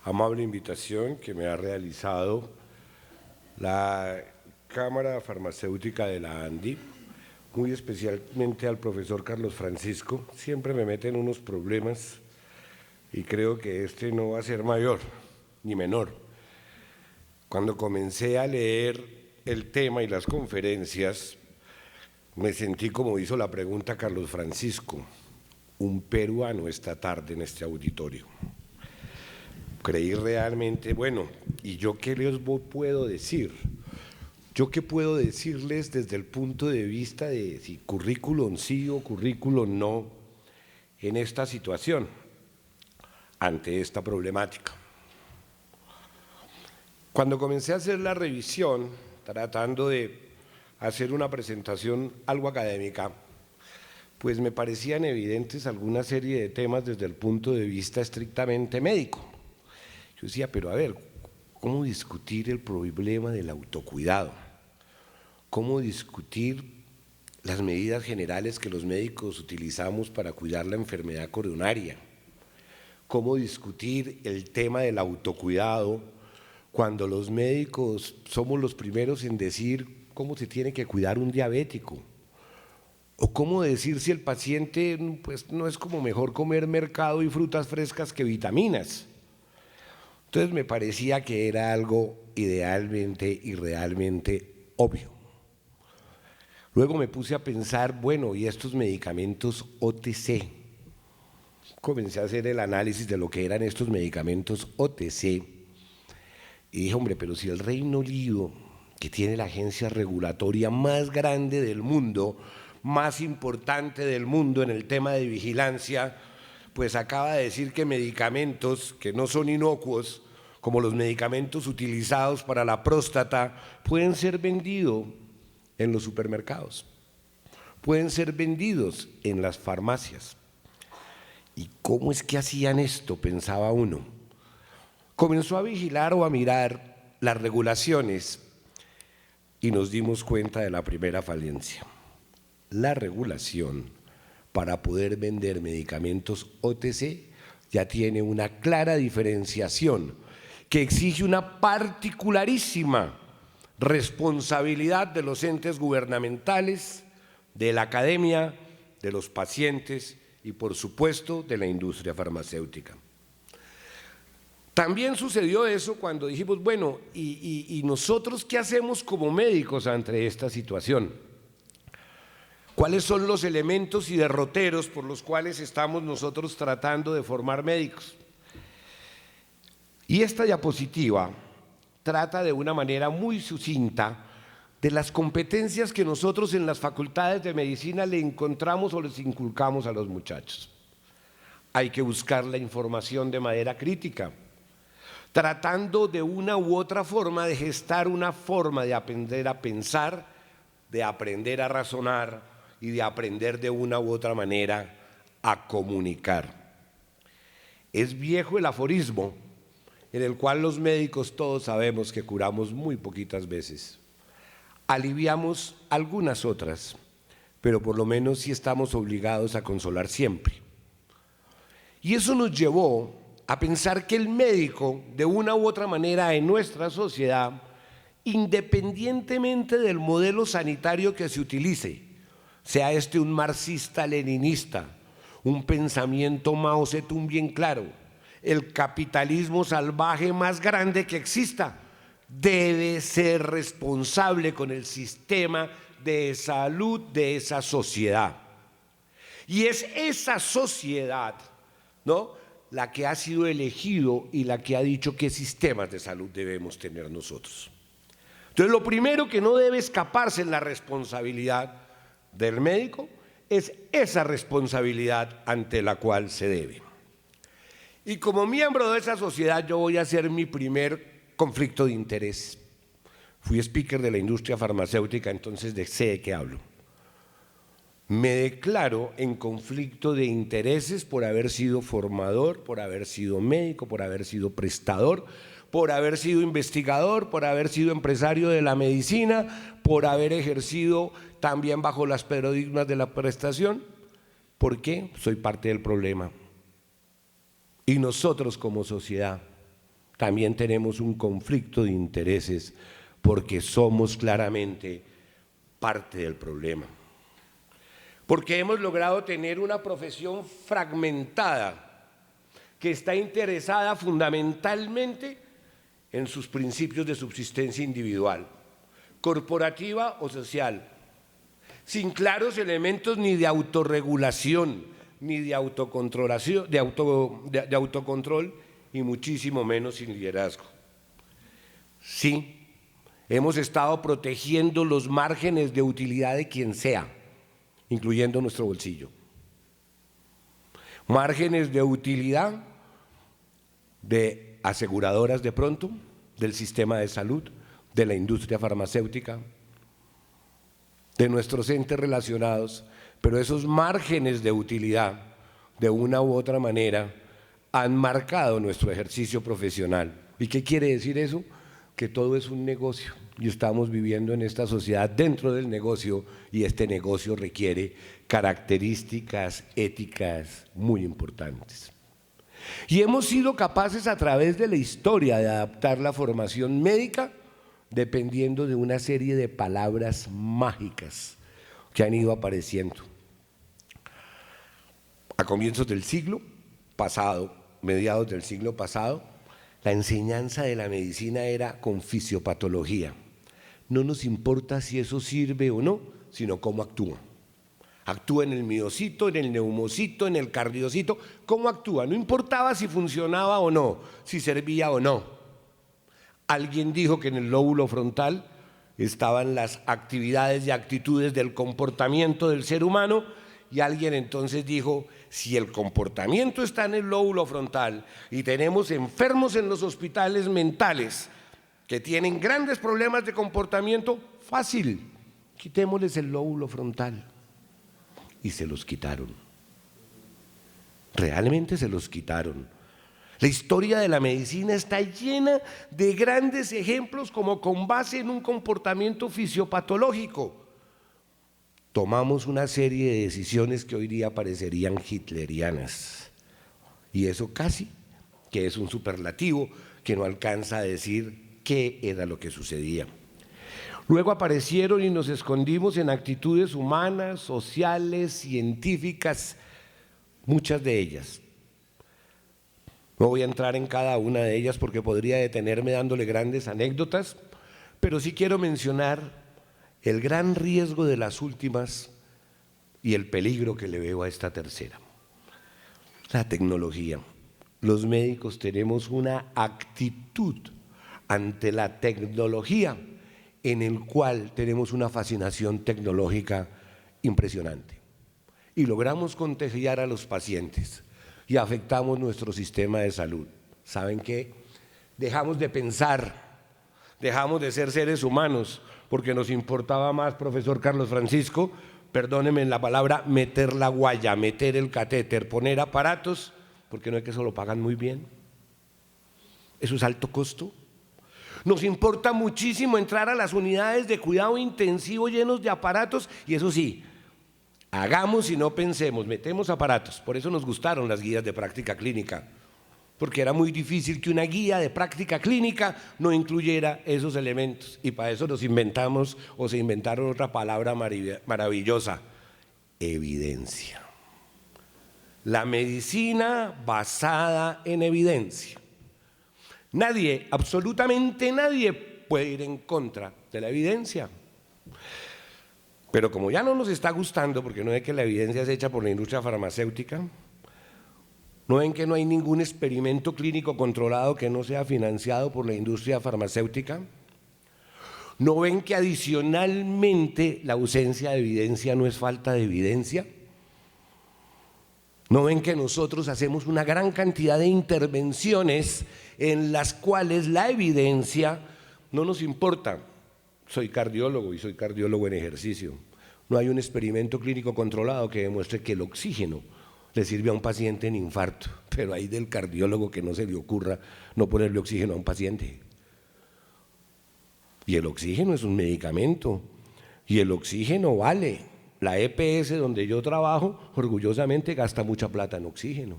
amable invitación que me ha realizado la Cámara Farmacéutica de la ANDI, muy especialmente al profesor Carlos Francisco. Siempre me meten unos problemas y creo que este no va a ser mayor ni menor. Cuando comencé a leer el tema y las conferencias, me sentí como hizo la pregunta Carlos Francisco, un peruano esta tarde en este auditorio. Creí realmente, bueno, ¿y yo qué les puedo decir? ¿Yo qué puedo decirles desde el punto de vista de si currículum sí o currículum no en esta situación, ante esta problemática? Cuando comencé a hacer la revisión, tratando de hacer una presentación algo académica, pues me parecían evidentes alguna serie de temas desde el punto de vista estrictamente médico. Yo decía, pero a ver, ¿cómo discutir el problema del autocuidado? ¿Cómo discutir las medidas generales que los médicos utilizamos para cuidar la enfermedad coronaria? ¿Cómo discutir el tema del autocuidado cuando los médicos somos los primeros en decir cómo se tiene que cuidar un diabético, o cómo decir si el paciente pues, no es como mejor comer mercado y frutas frescas que vitaminas. Entonces me parecía que era algo idealmente y realmente obvio. Luego me puse a pensar, bueno, ¿y estos medicamentos OTC? Comencé a hacer el análisis de lo que eran estos medicamentos OTC y dije, hombre, pero si el Reino Unido, que tiene la agencia regulatoria más grande del mundo, más importante del mundo en el tema de vigilancia, pues acaba de decir que medicamentos que no son inocuos, como los medicamentos utilizados para la próstata, pueden ser vendidos en los supermercados, pueden ser vendidos en las farmacias. ¿Y cómo es que hacían esto?, pensaba uno. Comenzó a vigilar o a mirar las regulaciones y nos dimos cuenta de la primera falencia. La regulación para poder vender medicamentos OTC ya tiene una clara diferenciación que exige una particularísima responsabilidad de los entes gubernamentales, de la academia, de los pacientes y por supuesto de la industria farmacéutica. También sucedió eso cuando dijimos, bueno, ¿y nosotros qué hacemos como médicos ante esta situación? ¿Cuáles son los elementos y derroteros por los cuales estamos nosotros tratando de formar médicos? Y esta diapositiva trata de una manera muy sucinta de las competencias que nosotros en las facultades de medicina le encontramos o les inculcamos a los muchachos. Hay que buscar la información de manera crítica, tratando de una u otra forma de gestar una forma de aprender a pensar, de aprender a razonar y de aprender de una u otra manera a comunicar. Es viejo el aforismo en el cual los médicos todos sabemos que curamos muy poquitas veces. Aliviamos algunas otras, pero por lo menos sí estamos obligados a consolar siempre. Y eso nos llevó a pensar que el médico, de una u otra manera en nuestra sociedad, independientemente del modelo sanitario que se utilice, sea este un marxista-leninista, un pensamiento Mao Zedong bien claro, el capitalismo salvaje más grande que exista, debe ser responsable con el sistema de salud de esa sociedad. Y es esa sociedad, ¿no?, la que ha sido elegido y la que ha dicho qué sistemas de salud debemos tener nosotros. Entonces, lo primero que no debe escaparse en la responsabilidad del médico es esa responsabilidad ante la cual se debe. Y como miembro de esa sociedad yo voy a hacer mi primer conflicto de interés. Fui speaker de la industria farmacéutica, entonces sé de qué hablo. Me declaro en conflicto de intereses por haber sido formador, por haber sido médico, por haber sido prestador, por haber sido investigador, por haber sido empresario de la medicina, por haber ejercido también bajo las paradigmas de la prestación. ¿Por qué? Soy parte del problema. Y nosotros como sociedad también tenemos un conflicto de intereses porque somos claramente parte del problema. Porque hemos logrado tener una profesión fragmentada que está interesada fundamentalmente en sus principios de subsistencia individual, corporativa o social, sin claros elementos ni de autorregulación, ni de autocontrolación, de autocontrol, y muchísimo menos sin liderazgo. Sí, hemos estado protegiendo los márgenes de utilidad de quien sea, incluyendo nuestro bolsillo. Márgenes de utilidad de aseguradoras de pronto, del sistema de salud, de la industria farmacéutica, de nuestros entes relacionados, pero esos márgenes de utilidad, de una u otra manera, han marcado nuestro ejercicio profesional. ¿Y qué quiere decir eso? Que todo es un negocio y estamos viviendo en esta sociedad dentro del negocio y este negocio requiere características éticas muy importantes. Y hemos sido capaces a través de la historia de adaptar la formación médica dependiendo de una serie de palabras mágicas que han ido apareciendo. A comienzos del siglo pasado, mediados del siglo pasado, la enseñanza de la medicina era con fisiopatología. No nos importa si eso sirve o no, sino cómo actúa. Actúa en el miocito, en el neumocito, en el cardiocito. ¿Cómo actúa? No importaba si funcionaba o no, si servía o no. Alguien dijo que en el lóbulo frontal estaban las actividades y actitudes del comportamiento del ser humano, y alguien entonces dijo, si el comportamiento está en el lóbulo frontal y tenemos enfermos en los hospitales mentales que tienen grandes problemas de comportamiento, fácil, quitémosles el lóbulo frontal. Y se los quitaron. Realmente se los quitaron. La historia de la medicina está llena de grandes ejemplos como con base en un comportamiento fisiopatológico tomamos una serie de decisiones que hoy día parecerían hitlerianas. Y eso casi que es un superlativo que no alcanza a decir qué era lo que sucedía. Luego aparecieron y nos escondimos en actitudes humanas, sociales, científicas, muchas de ellas. No voy a entrar en cada una de ellas porque podría detenerme dándole grandes anécdotas, pero sí quiero mencionar el gran riesgo de las últimas y el peligro que le veo a esta tercera. La tecnología. Los médicos tenemos una actitud ante la tecnología en el cual tenemos una fascinación tecnológica impresionante y logramos contagiar a los pacientes y afectamos nuestro sistema de salud. ¿Saben qué? Dejamos de pensar, dejamos de ser seres humanos porque nos importaba más, profesor Carlos Francisco, perdóneme la palabra, meter la guaya, meter el catéter, poner aparatos, porque no es que eso lo pagan muy bien. Eso es alto costo. Nos importa muchísimo entrar a las unidades de cuidado intensivo llenos de aparatos y eso sí, hagamos y no pensemos, metemos aparatos. Por eso nos gustaron las guías de práctica clínica, porque era muy difícil que una guía de práctica clínica no incluyera esos elementos. Y para eso nos inventamos o se inventaron otra palabra maravillosa, evidencia. La medicina basada en evidencia. Nadie, absolutamente nadie puede ir en contra de la evidencia. Pero como ya no nos está gustando, porque no es que la evidencia es hecha por la industria farmacéutica, ¿no ven que no hay ningún experimento clínico controlado que no sea financiado por la industria farmacéutica? ¿No ven que adicionalmente la ausencia de evidencia no es falta de evidencia? ¿No ven que nosotros hacemos una gran cantidad de intervenciones en las cuales la evidencia no nos importa? Soy cardiólogo y soy cardiólogo en ejercicio. No hay un experimento clínico controlado que demuestre que el oxígeno le sirve a un paciente en infarto, pero hay del cardiólogo que no se le ocurra no ponerle oxígeno a un paciente. Y el oxígeno es un medicamento, y el oxígeno vale. La EPS donde yo trabajo, orgullosamente gasta mucha plata en oxígeno.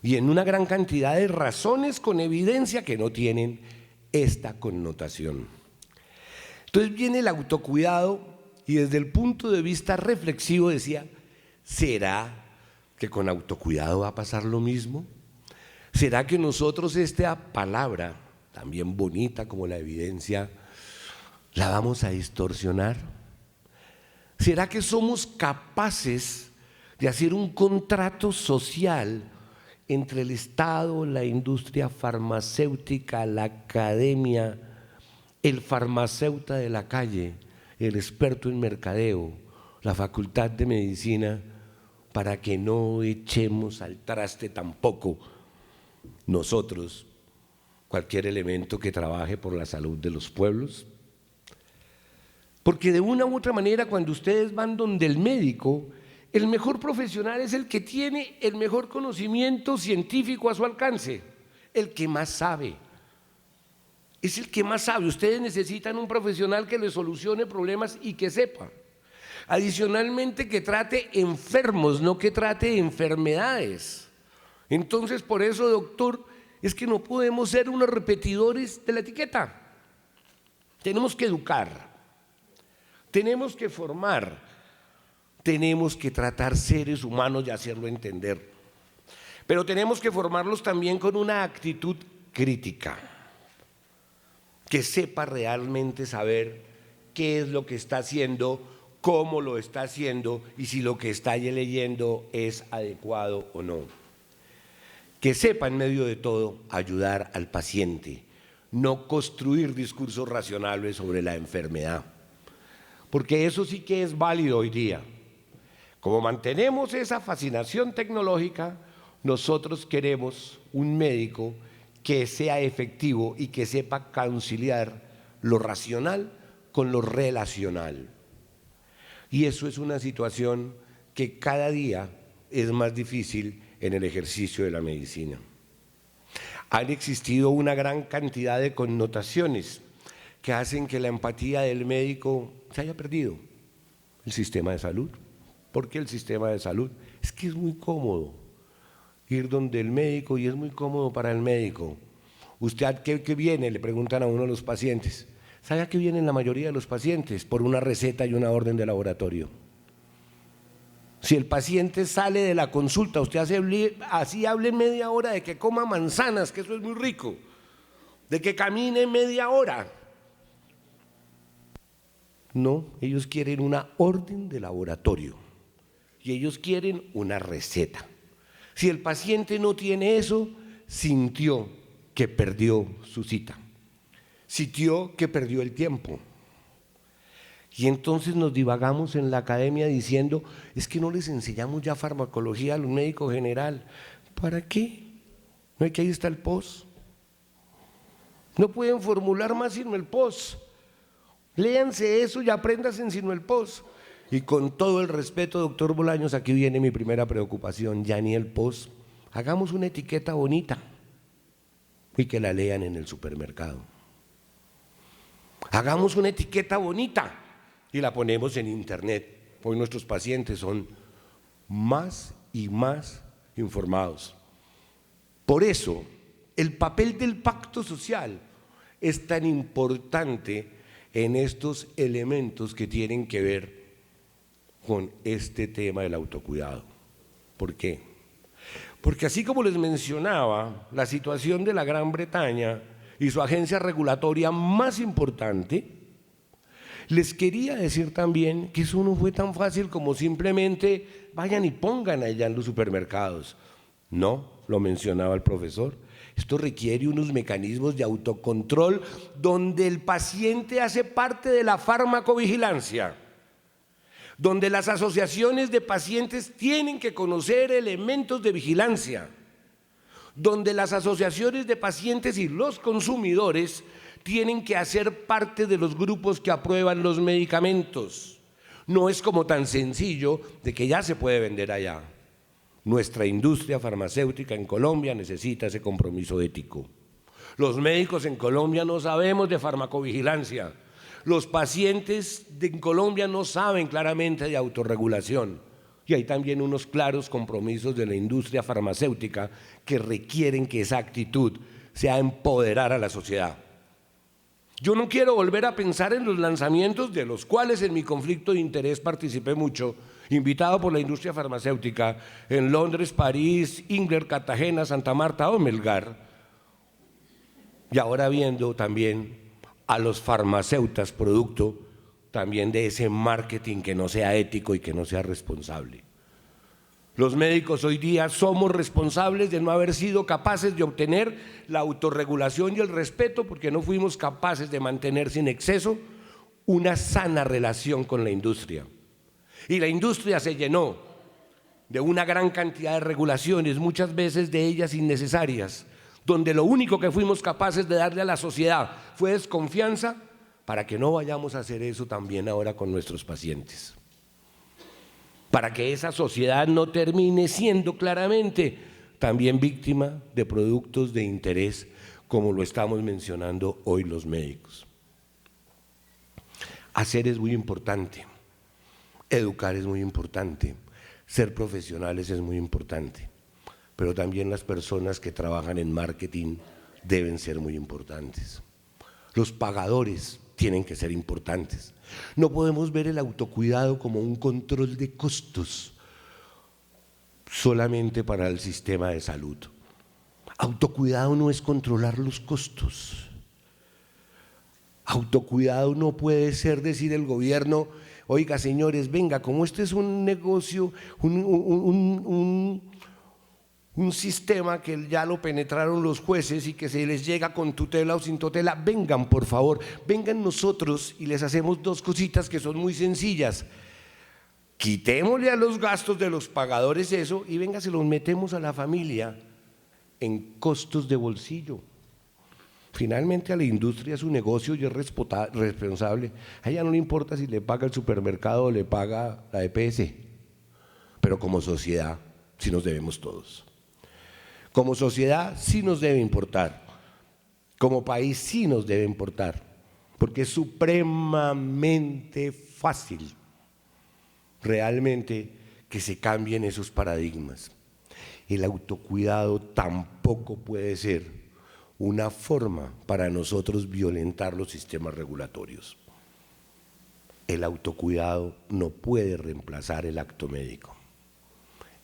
Y en una gran cantidad de razones con evidencia que no tienen esta connotación. Entonces viene el autocuidado y desde el punto de vista reflexivo decía, ¿será que con autocuidado va a pasar lo mismo? ¿Será que nosotros esta palabra, también bonita como la evidencia, la vamos a distorsionar? ¿Será que somos capaces de hacer un contrato social entre el Estado, la industria farmacéutica, la academia, el farmacéutico de la calle, el experto en mercadeo, la facultad de medicina, para que no echemos al traste tampoco nosotros cualquier elemento que trabaje por la salud de los pueblos? Porque de una u otra manera, cuando ustedes van donde el médico, el mejor profesional es el que tiene el mejor conocimiento científico a su alcance, el que más sabe. Es el que más sabe. Ustedes necesitan un profesional que les solucione problemas y que sepa. Adicionalmente, que trate enfermos, no que trate enfermedades. Entonces, por eso, doctor, es que no podemos ser unos repetidores de la etiqueta. tenemos que educar, tenemos que formar, tenemos que tratar seres humanos y hacerlo entender. Pero tenemos que formarlos también con una actitud crítica, que sepa realmente saber qué es lo que está haciendo, cómo lo está haciendo y si lo que está leyendo es adecuado o no. Que sepa en medio de todo ayudar al paciente, no construir discursos racionales sobre la enfermedad, porque eso sí que es válido hoy día. Como mantenemos esa fascinación tecnológica, nosotros queremos un médico que sea efectivo y que sepa conciliar lo racional con lo relacional. Y eso es una situación que cada día es más difícil en el ejercicio de la medicina. Han existido una gran cantidad de connotaciones que hacen que la empatía del médico se haya perdido. El sistema de salud. ¿Por qué el sistema de salud? Es que es muy cómodo ir donde el médico y es muy cómodo para el médico. ¿Usted a qué viene? Le preguntan a uno de los pacientes. ¿Sabe a qué vienen la mayoría de los pacientes? Por una receta y una orden de laboratorio. Si el paciente sale de la consulta, usted así hable media hora de que coma manzanas, que eso es muy rico, de que camine media hora. No, ellos quieren una orden de laboratorio y ellos quieren una receta. Si el paciente no tiene eso, sintió que perdió su cita, sintió que perdió el tiempo. Y entonces nos divagamos en la academia diciendo, es que no les enseñamos ya farmacología a los médicos general. ¿Para qué? No hay que ahí está el POS. No pueden formular más sino el POS. Léanse eso y apréndanse sino el POS. Y con todo el respeto, doctor Bolaños, aquí viene mi primera preocupación, ya ni el POS. Hagamos una etiqueta bonita y que la lean en el supermercado. Hagamos una etiqueta bonita y la ponemos en internet. Hoy nuestros pacientes son más y más informados. Por eso, el papel del pacto social es tan importante en estos elementos que tienen que ver con este tema del autocuidado. ¿Por qué? Porque así como les mencionaba, la situación de la Gran Bretaña y su agencia regulatoria más importante, les quería decir también que eso no fue tan fácil como simplemente vayan y pongan allá en los supermercados. No, lo mencionaba el profesor, esto requiere unos mecanismos de autocontrol donde el paciente hace parte de la farmacovigilancia, donde las asociaciones de pacientes tienen que conocer elementos de vigilancia, donde las asociaciones de pacientes y los consumidores tienen que hacer parte de los grupos que aprueban los medicamentos. No es como tan sencillo de que ya se puede vender allá. Nuestra industria farmacéutica en Colombia necesita ese compromiso ético. Los médicos en Colombia no sabemos de farmacovigilancia. Los pacientes en Colombia no saben claramente de autorregulación. Y hay también unos claros compromisos de la industria farmacéutica que requieren que esa actitud sea empoderar a la sociedad. Yo no quiero volver a pensar en los lanzamientos de los cuales en mi conflicto de interés participé mucho, invitado por la industria farmacéutica en Londres, París, Ingler, Cartagena, Santa Marta o Melgar, y ahora viendo también a los farmacéutas producto también de ese marketing que no sea ético y que no sea responsable. Los médicos hoy día somos responsables de no haber sido capaces de obtener la autorregulación y el respeto porque no fuimos capaces de mantener sin exceso una sana relación con la industria. Y la industria se llenó de una gran cantidad de regulaciones, muchas veces de ellas innecesarias, donde lo único que fuimos capaces de darle a la sociedad fue desconfianza para que no vayamos a hacer eso también ahora con nuestros pacientes. Para que esa sociedad no termine siendo claramente también víctima de productos de interés como lo estamos mencionando hoy los médicos. Hacer es muy importante, educar es muy importante, ser profesionales es muy importante, pero también las personas que trabajan en marketing deben ser muy importantes. Los pagadores tienen que ser importantes. No podemos ver el autocuidado como un control de costos solamente para el sistema de salud. Autocuidado no es controlar los costos. Autocuidado no puede ser decir el gobierno, oiga señores, venga, como este es un negocio, un sistema que ya lo penetraron los jueces y que se les llega con tutela o sin tutela, vengan por favor, vengan nosotros y les hacemos dos cositas que son muy sencillas. Quitémosle a los gastos de los pagadores eso y venga, se los metemos a la familia en costos de bolsillo. Finalmente a la industria es un negocio y es responsable. A ella no le importa si le paga el supermercado o le paga la EPS, pero como sociedad sí nos debemos todos. Como sociedad sí nos debe importar, como país sí nos debe importar, porque es supremamente fácil realmente que se cambien esos paradigmas. El autocuidado tampoco puede ser una forma para nosotros violentar los sistemas regulatorios. El autocuidado no puede reemplazar el acto médico.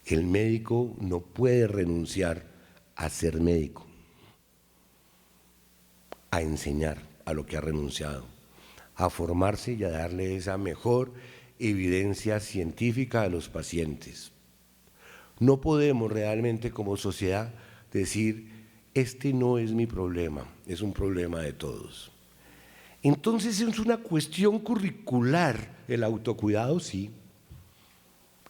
El médico no puede renunciar a ser médico, a enseñar a lo que ha renunciado, a formarse y a darle esa mejor evidencia científica a los pacientes. No podemos realmente como sociedad decir, este no es mi problema, es un problema de todos. Entonces es una cuestión curricular, el autocuidado sí.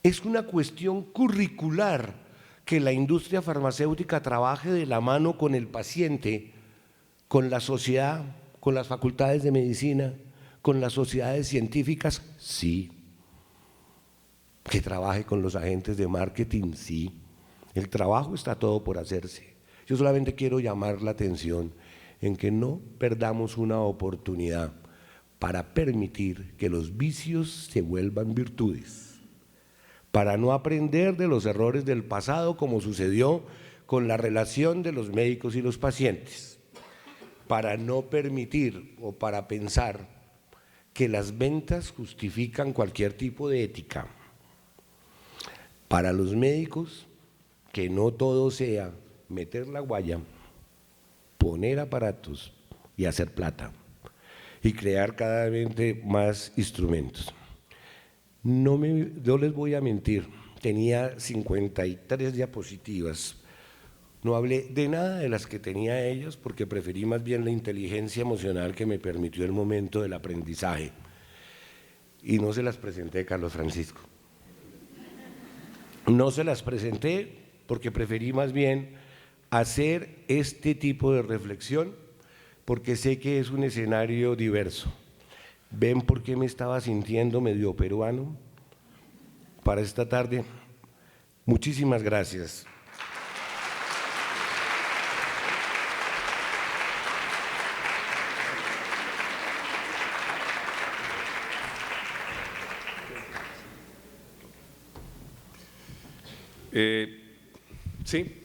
Es una cuestión curricular que la industria farmacéutica trabaje de la mano con el paciente, con la sociedad, con las facultades de medicina, con las sociedades científicas, sí. Que trabaje con los agentes de marketing, sí. El trabajo está todo por hacerse. Yo solamente quiero llamar la atención en que no perdamos una oportunidad para permitir que los vicios se vuelvan virtudes, para no aprender de los errores del pasado como sucedió con la relación de los médicos y los pacientes, para no permitir o para pensar que las ventas justifican cualquier tipo de ética. Para los médicos, que no todo sea meter la guaya, poner aparatos y hacer plata y crear cada vez más instrumentos. No les voy a mentir, tenía 53 diapositivas, no hablé de nada de las que tenía ellos porque preferí más bien la inteligencia emocional que me permitió el momento del aprendizaje y no se las presenté a Carlos Francisco. No se las presenté porque preferí más bien hacer este tipo de reflexión porque sé que es un escenario diverso. ¿Ven por qué me estaba sintiendo medio peruano para esta tarde? Muchísimas gracias. Sí.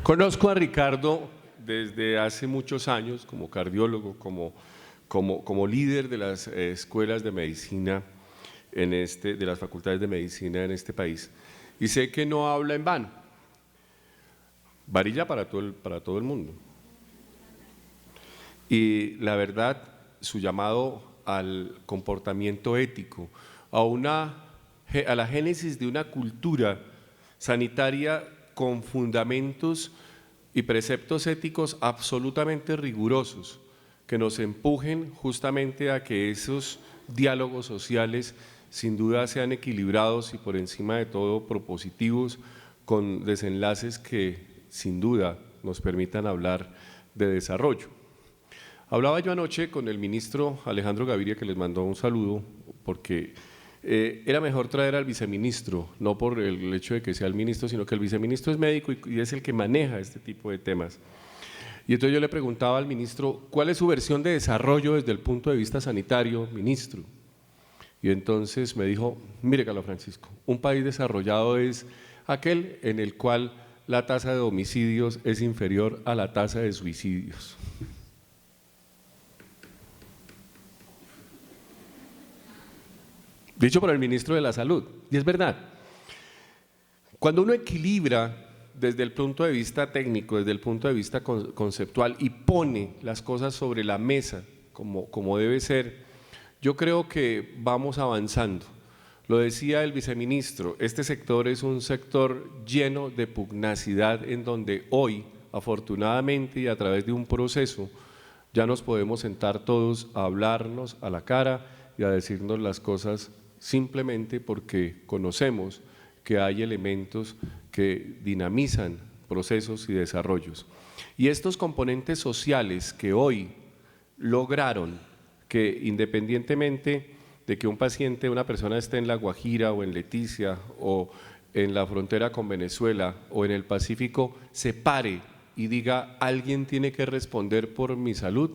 Conozco a Ricardo desde hace muchos años como cardiólogo, como líder de las escuelas de medicina de las facultades de medicina en este país, y sé que no habla en vano. Varilla para todo el mundo. Y la verdad, su llamado al comportamiento ético, a la génesis de una cultura sanitaria con fundamentos y preceptos éticos absolutamente rigurosos que nos empujen justamente a que esos diálogos sociales sin duda sean equilibrados y por encima de todo propositivos, con desenlaces que sin duda nos permitan hablar de desarrollo. Hablaba yo anoche con el ministro Alejandro Gaviria, que les mandó un saludo, porque era mejor traer al viceministro, no por el hecho de que sea el ministro, sino que el viceministro es médico y es el que maneja este tipo de temas. Y entonces yo le preguntaba al ministro, ¿cuál es su versión de desarrollo desde el punto de vista sanitario, ministro? Y entonces me dijo, mire Carlos Francisco, un país desarrollado es aquel en el cual la tasa de homicidios es inferior a la tasa de suicidios. dicho por el ministro de la Salud, y es verdad. Cuando uno equilibra desde el punto de vista técnico, desde el punto de vista conceptual y pone las cosas sobre la mesa como debe ser, yo creo que vamos avanzando. Lo decía el viceministro, este sector es un sector lleno de pugnacidad en donde hoy, afortunadamente y a través de un proceso, ya nos podemos sentar todos a hablarnos a la cara y a decirnos las cosas simplemente porque conocemos que hay elementos que dinamizan procesos y desarrollos. Y estos componentes sociales que hoy lograron que independientemente de que un paciente, una persona esté en La Guajira o en Leticia o en la frontera con Venezuela o en el Pacífico, se pare y diga, alguien tiene que responder por mi salud,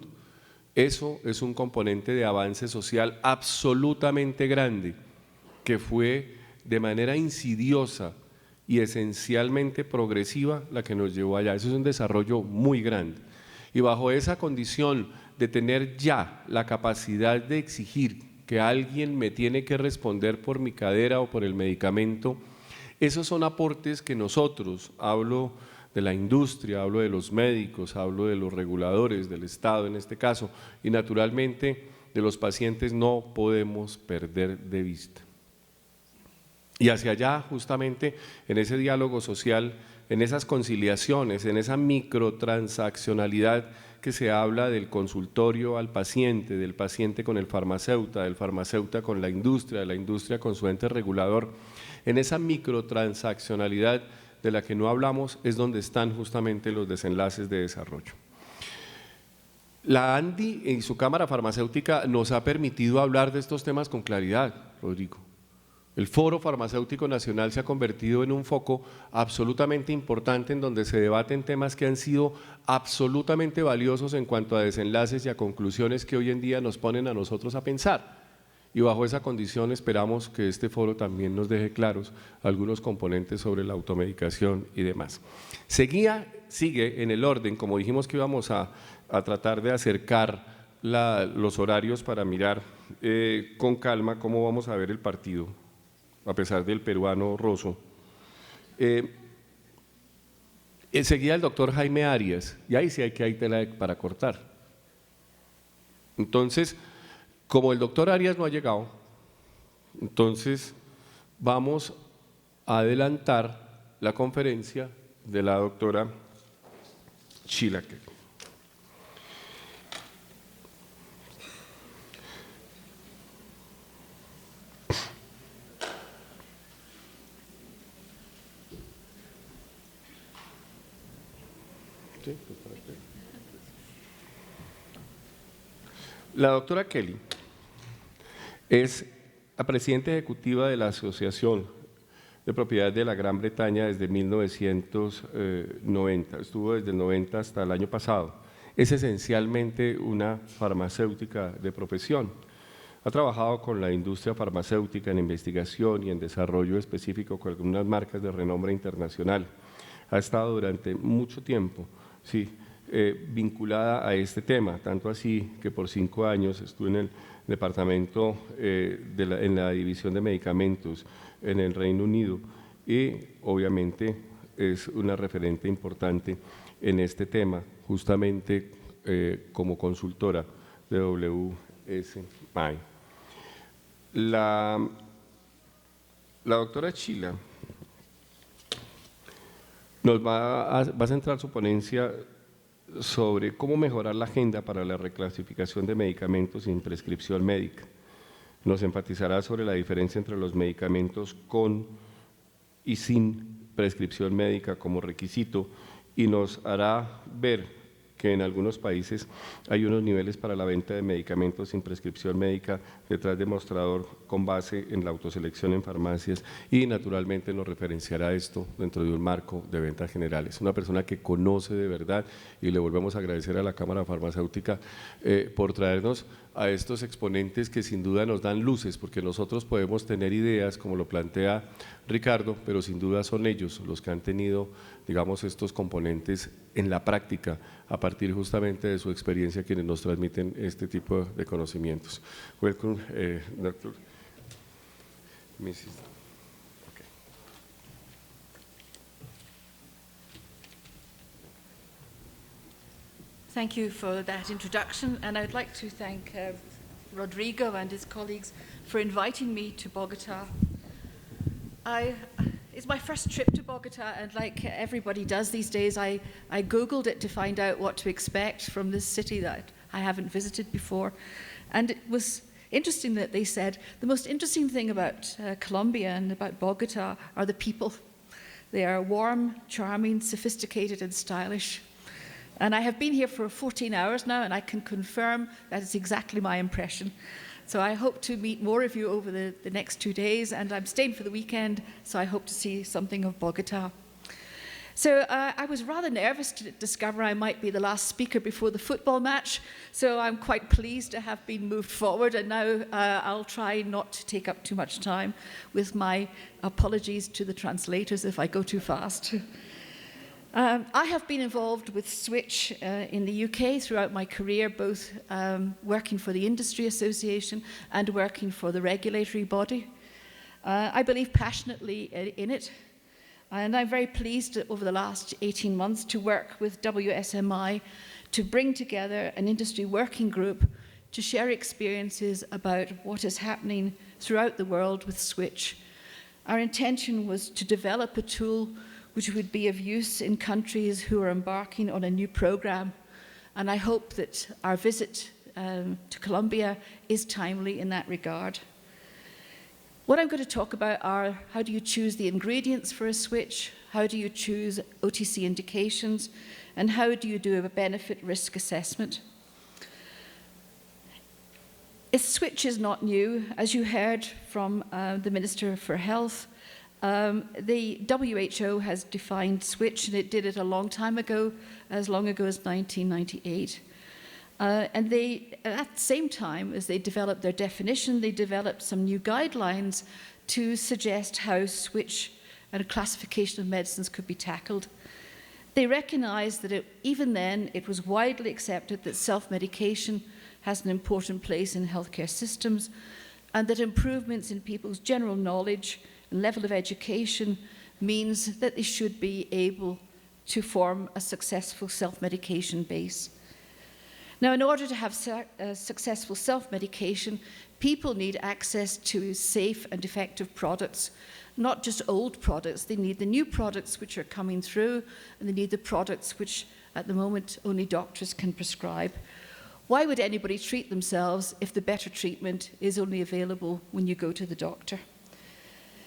eso es un componente de avance social absolutamente grande, que fue de manera insidiosa y esencialmente progresiva la que nos llevó allá. Eso es un desarrollo muy grande. Y bajo esa condición de tener ya la capacidad de exigir que alguien me tiene que responder por mi cadera o por el medicamento, esos son aportes que nosotros, hablo de la industria, hablo de los médicos, hablo de los reguladores, del Estado en este caso, y naturalmente de los pacientes, no podemos perder de vista. Y hacia allá, justamente, en ese diálogo social, en esas conciliaciones, en esa microtransaccionalidad que se habla del consultorio al paciente, del paciente con el farmacéutico, del farmacéutico con la industria con su ente regulador, en esa microtransaccionalidad de la que no hablamos es donde están justamente los desenlaces de desarrollo. La ANDI y su Cámara Farmacéutica nos ha permitido hablar de estos temas con claridad, Rodrigo. El Foro Farmacéutico Nacional se ha convertido en un foco absolutamente importante en donde se debaten temas que han sido absolutamente valiosos en cuanto a desenlaces y a conclusiones que hoy en día nos ponen a nosotros a pensar. Y bajo esa condición esperamos que este foro también nos deje claros algunos componentes sobre la automedicación y demás. Sigue en el orden, como dijimos que íbamos a tratar de acercar los horarios para mirar con calma cómo vamos a ver el partido, a pesar del peruano Rosso. Enseguida el doctor Jaime Arias, y ahí sí hay tela para cortar. Entonces, como el doctor Arias no ha llegado, entonces vamos a adelantar la conferencia de la doctora Sheila Kelly. La doctora Kelly es la presidenta ejecutiva de la Asociación de Propiedades de la Gran Bretaña desde 1990, estuvo desde el 90 hasta el año pasado. Es esencialmente una farmacéutica de profesión. Ha trabajado con la industria farmacéutica en investigación y en desarrollo específico con algunas marcas de renombre internacional. Ha estado durante mucho tiempo, vinculada a este tema, tanto así que por 5 años estuve en el departamento, en la división de medicamentos en el Reino Unido y obviamente es una referente importante en este tema, justamente como consultora de WSI. La doctora Sheila nos va a centrar su ponencia sobre cómo mejorar la agenda para la reclasificación de medicamentos sin prescripción médica. Nos enfatizará sobre la diferencia entre los medicamentos con y sin prescripción médica como requisito y nos hará ver que en algunos países hay unos niveles para la venta de medicamentos sin prescripción médica detrás de mostrador con base en la autoselección en farmacias y naturalmente nos referenciará esto dentro de un marco de ventas generales. Una persona que conoce de verdad y le volvemos a agradecer a la Cámara Farmacéutica por traernos a estos exponentes que sin duda nos dan luces, porque nosotros podemos tener ideas como lo plantea Ricardo, pero sin duda son ellos los que han tenido, digamos, estos componentes en la práctica a partir justamente de su experiencia quienes nos transmiten este tipo de conocimientos. Welcome, doctor. Mrs. Okay. Thank you for that introduction, and I'd like to thank Rodrigo and his colleagues for inviting me to Bogota. It's my first trip to Bogota, and like everybody does these days, I Googled it to find out what to expect from this city that I haven't visited before. And it was interesting that they said the most interesting thing about Colombia and about Bogota are the people. They are warm, charming, sophisticated, and stylish. And I have been here for 14 hours now, and I can confirm that is exactly my impression. So I hope to meet more of you over the next 2 days, and I'm staying for the weekend, so I hope to see something of Bogota. So I was rather nervous to discover I might be the last speaker before the football match, so I'm quite pleased to have been moved forward, and now I'll try not to take up too much time, with my apologies to the translators if I go too fast. I have been involved with Switch in the UK throughout my career, both working for the Industry Association and working for the regulatory body. I believe passionately in it, and I'm very pleased over the last 18 months to work with WSMI to bring together an industry working group to share experiences about what is happening throughout the world with Switch. Our intention was to develop a tool which would be of use in countries who are embarking on a new program. And I hope that our visit to Colombia is timely in that regard. What I'm going to talk about are how do you choose the ingredients for a switch, how do you choose OTC indications, and how do you do a benefit risk assessment. A switch is not new. As you heard from the Minister for Health, the WHO has defined switch, and it did it a long time ago, as long ago as 1998. And they, at the same time as they developed their definition, they developed some new guidelines to suggest how switch and a classification of medicines could be tackled. They recognized that even then it was widely accepted that self-medication has an important place in healthcare systems, and that improvements in people's general knowledge and level of education means that they should be able to form a successful self-medication base. Now, in order to have successful self-medication, people need access to safe and effective products, not just old products. They need the new products which are coming through, and they need the products which, at the moment, only doctors can prescribe. Why would anybody treat themselves if the better treatment is only available when you go to the doctor?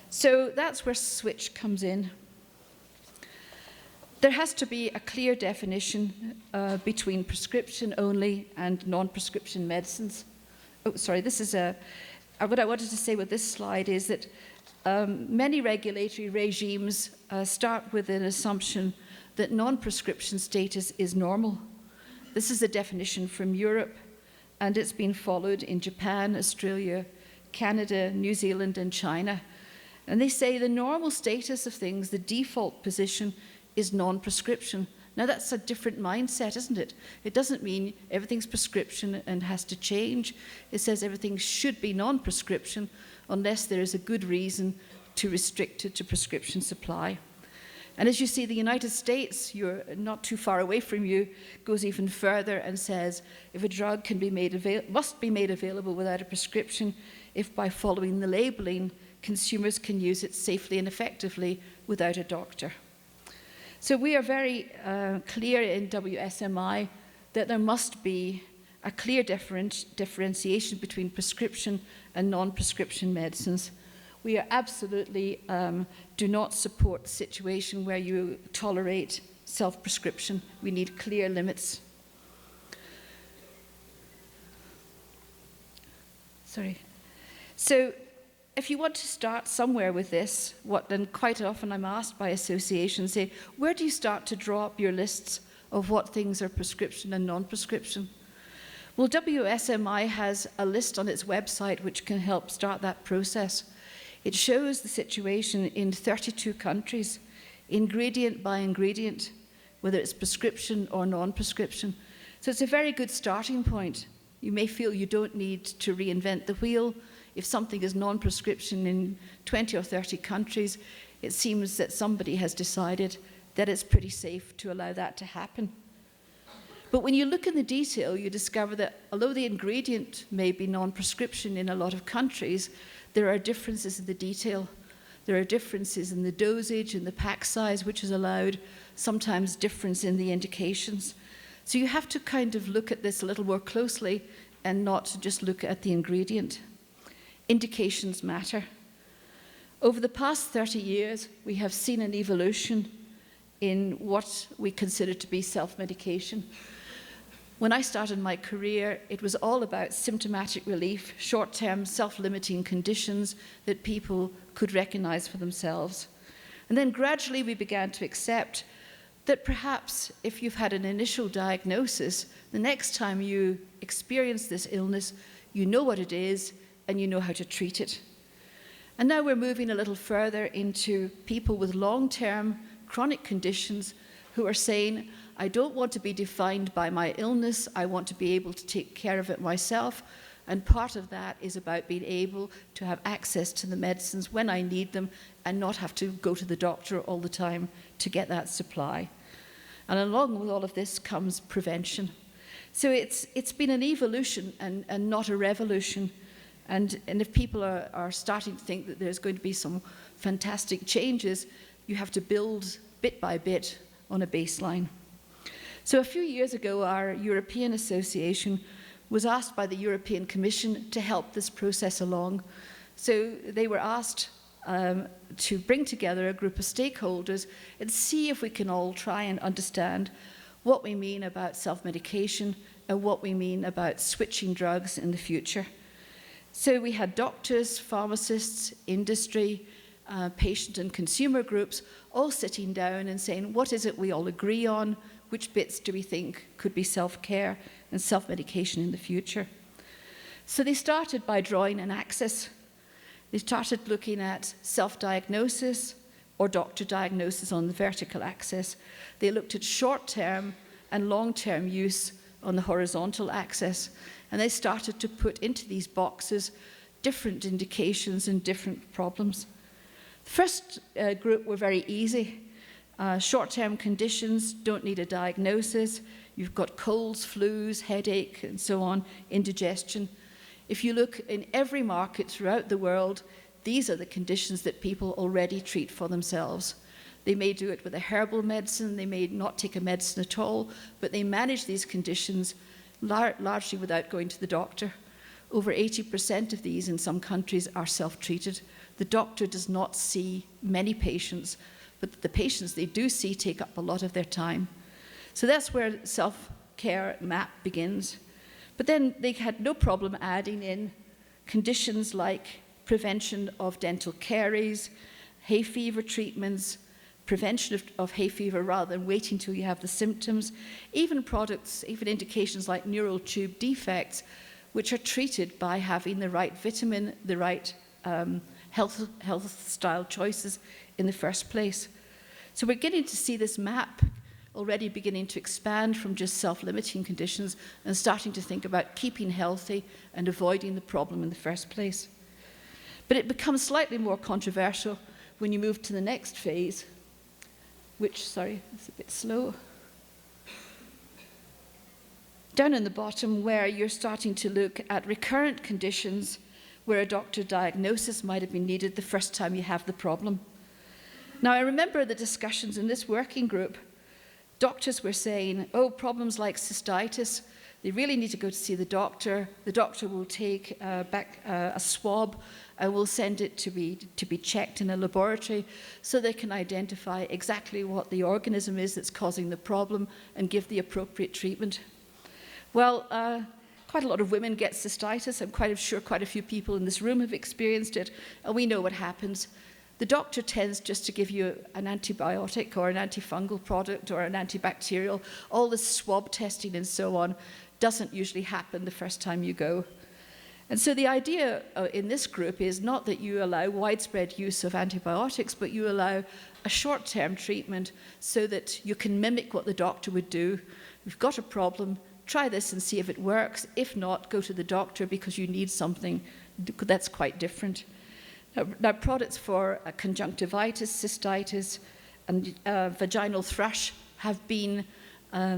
So that's where switch comes in. There has to be a clear definition between prescription only and non-prescription medicines. Oh, sorry, this is what I wanted to say with this slide is that many regulatory regimes start with an assumption that non-prescription status is normal. This is a definition from Europe, and it's been followed in Japan, Australia, Canada, New Zealand, and China. And they say the normal status of things, the default position, is non-prescription. Now that's a different mindset, isn't it? It doesn't mean everything's prescription and has to change. It says everything should be non-prescription unless there is a good reason to restrict it to prescription supply. And as you see, the United States, you're not too far away from you, goes even further and says if a drug can be must be made available without a prescription, if by following the labeling, consumers can use it safely and effectively without a doctor. So we are very clear in WSMI that there must be a clear differentiation between prescription and non-prescription medicines. We are absolutely do not support the situation where you tolerate self-prescription. We need clear limits. Sorry. So if you want to start somewhere with this, then quite often I'm asked by associations, say, where do you start to draw up your lists of what things are prescription and non-prescription? Well, WSMI has a list on its website which can help start that process. It shows the situation in 32 countries, ingredient by ingredient, whether it's prescription or non-prescription. So it's a very good starting point. You may feel you don't need to reinvent the wheel. if something is non-prescription in 20 or 30 countries, it seems that somebody has decided that it's pretty safe to allow that to happen. But when you look in the detail, you discover that although the ingredient may be non-prescription in a lot of countries, there are differences in the detail. There are differences in the dosage and the pack size, which is allowed, sometimes difference in the indications. So you have to kind of look at this a little more closely and not just look at the ingredient. Indications matter. Over the past 30 years, we have seen an evolution in what we consider to be self-medication. When I started my career, it was all about symptomatic relief, short-term self-limiting conditions that people could recognize for themselves. And then gradually we began to accept that perhaps if you've had an initial diagnosis, the next time you experience this illness, you know what it is and you know how to treat it. And now we're moving a little further into people with long-term chronic conditions who are saying, I don't want to be defined by my illness, I want to be able to take care of it myself, and part of that is about being able to have access to the medicines when I need them and not have to go to the doctor all the time to get that supply. And along with all of this comes prevention. So it's been an evolution and not a revolution. And if people are starting to think that there's going to be some fantastic changes, you have to build bit by bit on a baseline. So a few years ago, our European Association was asked by the European Commission to help this process along. So they were asked to bring together a group of stakeholders and see if we can all try and understand what we mean about self-medication and what we mean about switching drugs in the future. So we had doctors, pharmacists, industry, patient and consumer groups all sitting down and saying, what is it we all agree on? Which bits do we think could be self-care and self-medication in the future? So they started by drawing an axis. They started looking at self-diagnosis or doctor diagnosis on the vertical axis. They looked at short-term and long-term use on the horizontal axis. And they started to put into these boxes different indications and different problems. The first group were very easy. Short-term conditions don't need a diagnosis. You've got colds, flus, headache, and so on, indigestion. If you look in every market throughout the world, these are the conditions that people already treat for themselves. They may do it with a herbal medicine, they may not take a medicine at all, but they manage these conditions largely without going to the doctor. Over 80% of these in some countries are self-treated. The doctor does not see many patients, but the patients they do see take up a lot of their time. So that's where self-care map begins. But then they had no problem adding in conditions like prevention of dental caries, hay fever treatments, prevention of hay fever rather than waiting till you have the symptoms, even products, even indications like neural tube defects, which are treated by having the right vitamin, the right health style choices in the first place. So we're getting to see this map already beginning to expand from just self-limiting conditions and starting to think about keeping healthy and avoiding the problem in the first place. But it becomes slightly more controversial when you move to the next phase, which, sorry, it's a bit slow. Down in the bottom, where you're starting to look at recurrent conditions where a doctor diagnosis might have been needed the first time you have the problem. Now, I remember the discussions in this working group. Doctors were saying, oh, problems like cystitis, they really need to go to see the doctor. The doctor will take a swab and will send it to be checked in a laboratory so they can identify exactly what the organism is that's causing the problem and give the appropriate treatment. Well, quite a lot of women get cystitis. I'm quite sure quite a few people in this room have experienced it, and we know what happens. The doctor tends just to give you an antibiotic or an antifungal product or an antibacterial. All this swab testing and so on doesn't usually happen the first time you go. And so the idea in this group is not that you allow widespread use of antibiotics, but you allow a short-term treatment so that you can mimic what the doctor would do. We've got a problem, try this and see if it works. If not, go to the doctor because you need something That's quite different. Now products for conjunctivitis, cystitis, and vaginal thrush have been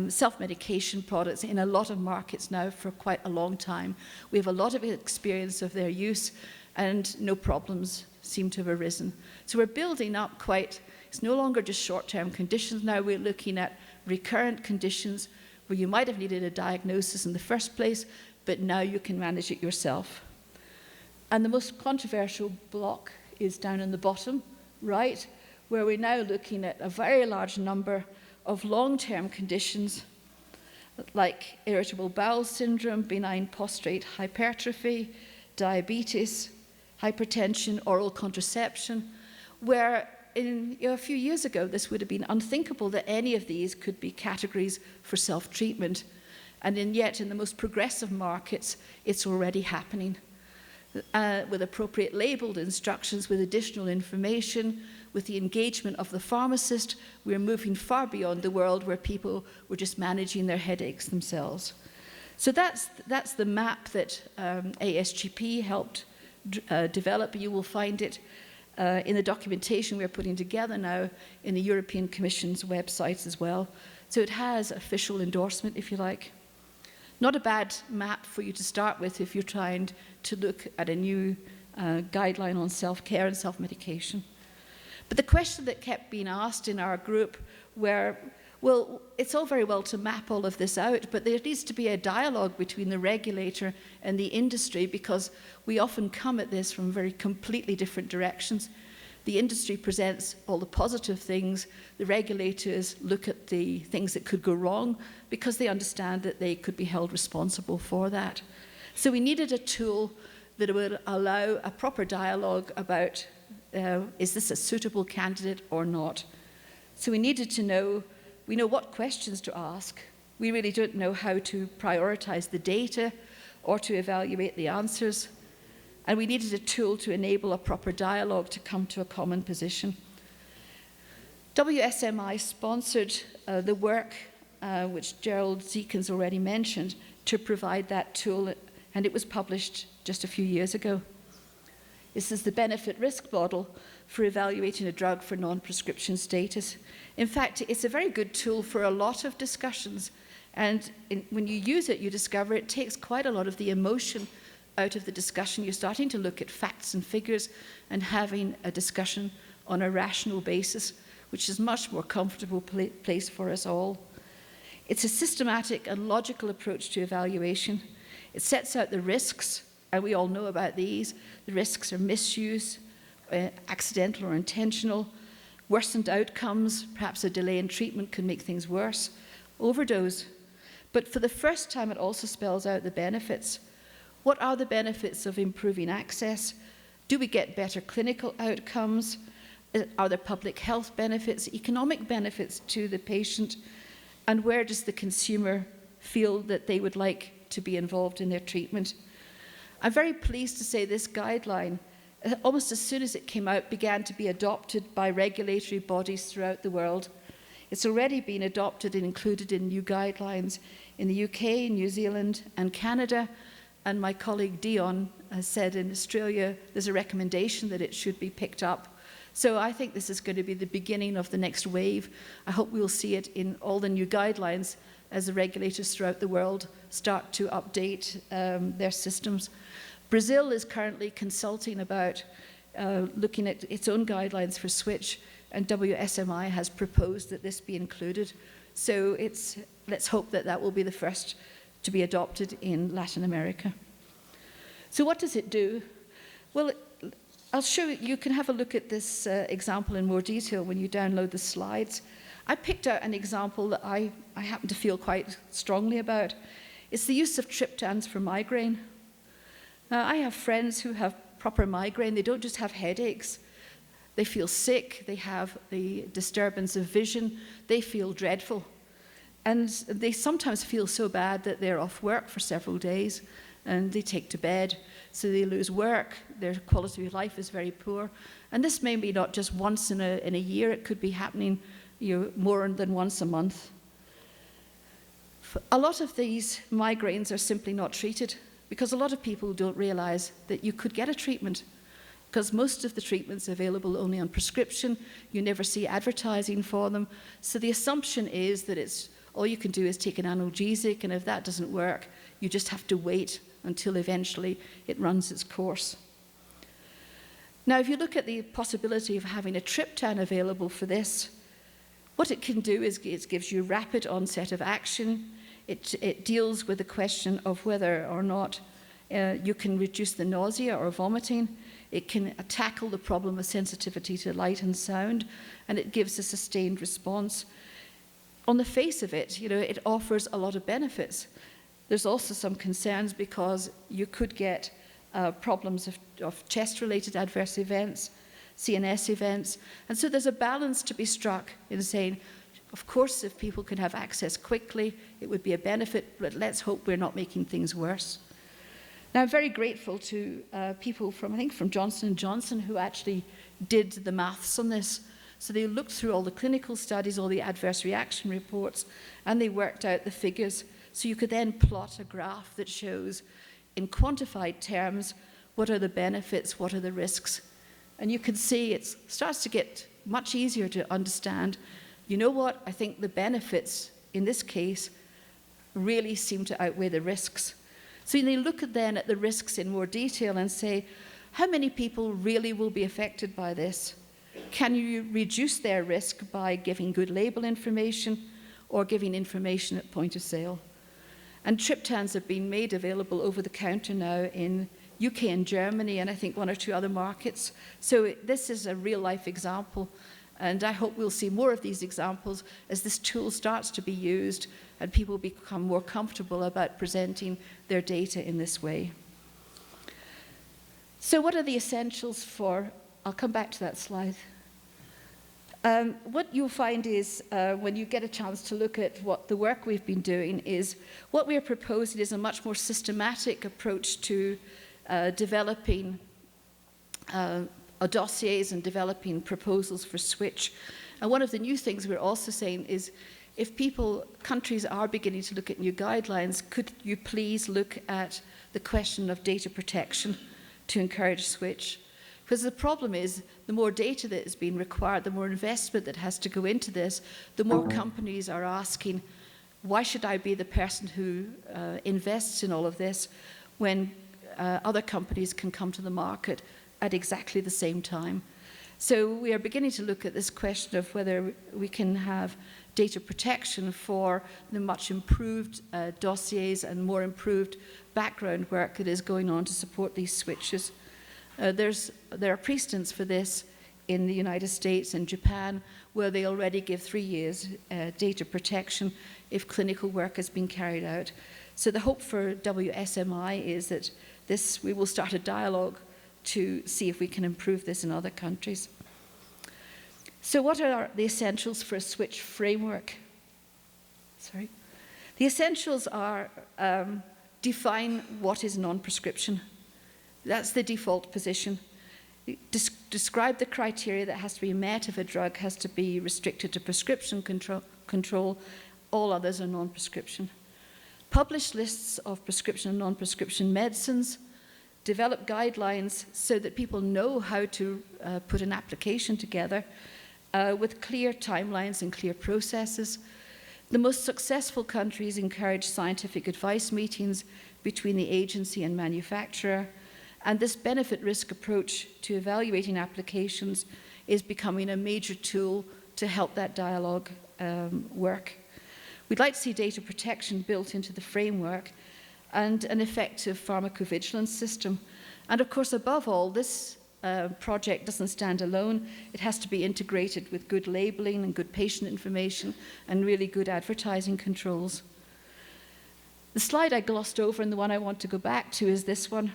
self-medication products in a lot of markets now for quite a long time. We have a lot of experience of their use, and no problems seem to have arisen. So we're building up quite, it's no longer just short-term conditions now, we're looking at recurrent conditions where you might have needed a diagnosis in the first place, but now you can manage it yourself. And the most controversial block is down in the bottom right, where we're now looking at a very large number of long-term conditions like irritable bowel syndrome, benign prostate hypertrophy, diabetes, hypertension, oral contraception, where a few years ago this would have been unthinkable that any of these could be categories for self-treatment. And yet in the most progressive markets, it's already happening. With appropriate labeled instructions, with additional information, with the engagement of the pharmacist, we're moving far beyond the world where people were just managing their headaches themselves. So that's the map that ASGP helped develop. You will find it in the documentation we're putting together now in the European Commission's website as well. So it has official endorsement, if you like. Not a bad map for you to start with if you're trying to look at a new guideline on self-care and self-medication. But the question that kept being asked in our group were, well, it's all very well to map all of this out, but there needs to be a dialogue between the regulator and the industry, because we often come at this from very completely different directions. The industry presents all the positive things, the regulators look at the things that could go wrong because they understand that they could be held responsible for that. So we needed a tool that would allow a proper dialogue about is this a suitable candidate or not. So we needed to know, we know what questions to ask. We really don't know how to prioritize the data or to evaluate the answers. And we needed a tool to enable a proper dialogue to come to a common position. WSMI sponsored the work, which Gerald Zeekins already mentioned, to provide that tool, and it was published just a few years ago. This is the benefit-risk model for evaluating a drug for non-prescription status. In fact, it's a very good tool for a lot of discussions, and when you use it, you discover it takes quite a lot of the emotion out of the discussion. You're starting to look at facts and figures and having a discussion on a rational basis, which is a much more comfortable place for us all. It's a systematic and logical approach to evaluation. It sets out the risks, and we all know about these. The risks are misuse, accidental or intentional, worsened outcomes, perhaps a delay in treatment can make things worse, overdose. But for the first time, it also spells out the benefits. What are the benefits of improving access? Do we get better clinical outcomes? Are there public health benefits, economic benefits to the patient? And where does the consumer feel that they would like to be involved in their treatment? I'm very pleased to say this guideline, almost as soon as it came out, began to be adopted by regulatory bodies throughout the world. It's already been adopted and included in new guidelines in the UK, New Zealand, and Canada. And my colleague Dion has said in Australia there's a recommendation that it should be picked up. So I think this is going to be the beginning of the next wave. I hope we'll see it in all the new guidelines as the regulators throughout the world start to update their systems. Brazil is currently consulting about looking at its own guidelines for switch, and WSMI has proposed that this be included. So let's hope that that will be the first to be adopted in Latin America. So what does it do? Well, I'll show you, you can have a look at this example in more detail when you download the slides. I picked out an example that I happen to feel quite strongly about. It's the use of triptans for migraine. Now, I have friends who have proper migraine. They don't just have headaches. They feel sick. They have the disturbance of vision. They feel dreadful. And they sometimes feel so bad that they're off work for several days and they take to bed. So they lose work. Their quality of life is very poor. And this may be not just once in a year. It could be happening more than once a month. A lot of these migraines are simply not treated. because a lot of people don't realize that you could get a treatment, because most of the treatments are available only on prescription. You never see advertising for them. So the assumption is that it's all you can do is take an analgesic, and if that doesn't work, you just have to wait until eventually it runs its course. Now, if you look at the possibility of having a triptan available for this, what it can do is it gives you rapid onset of action. It deals with the question of whether or not you can reduce the nausea or vomiting. It can tackle the problem of sensitivity to light and sound, and it gives a sustained response. On the face of it, it offers a lot of benefits. There's also some concerns because you could get problems of chest-related adverse events, CNS events, and so there's a balance to be struck in saying, of course, if people can have access quickly, it would be a benefit, but let's hope we're not making things worse. Now, I'm very grateful to people from Johnson & Johnson who actually did the maths on this. So they looked through all the clinical studies, all the adverse reaction reports, and they worked out the figures. So you could then plot a graph that shows, in quantified terms, what are the benefits, what are the risks. And you can see it starts to get much easier to understand. You know what? I think the benefits, in this case, really seem to outweigh the risks. So they look then at the risks in more detail and say, how many people really will be affected by this? Can you reduce their risk by giving good label information or giving information at point of sale? And triptans have been made available over the counter now in UK and Germany, and I think 1 or 2 other markets. So this is a real-life example, and I hope we'll see more of these examples as this tool starts to be used and people become more comfortable about presenting their data in this way. So what are the essentials for, I'll come back to that slide. What you'll find is when you get a chance to look at what the work we've been doing is, what we're proposing is a much more systematic approach to developing dossiers and developing proposals for switch. And one of the new things we're also saying is, if countries are beginning to look at new guidelines, could you please look at the question of data protection to encourage switch? Because the problem is, the more data that is being required, the more investment that has to go into this, the more companies are asking, why should I be the person who invests in all of this when other companies can come to the market at exactly the same time? So we are beginning to look at this question of whether we can have data protection for the much improved dossiers and more improved background work that is going on to support these switches. There are precedents for this in the United States and Japan, where they already give 3 years data protection if clinical work has been carried out. So the hope for WSMI is that we will start a dialogue to see if we can improve this in other countries. So what are the essentials for a switch framework? The essentials are define what is non-prescription. That's the default position. Describe the criteria that has to be met if a drug has to be restricted to prescription control. All others are non-prescription. Publish lists of prescription and non-prescription medicines. Develop guidelines so that people know how to put an application together with clear timelines and clear processes. The most successful countries encourage scientific advice meetings between the agency and manufacturer. And this benefit-risk approach to evaluating applications is becoming a major tool to help that dialogue work. We'd like to see data protection built into the framework and an effective pharmacovigilance system. And of course, above all, this project doesn't stand alone. It has to be integrated with good labeling and good patient information and really good advertising controls. The slide I glossed over and the one I want to go back to is this one.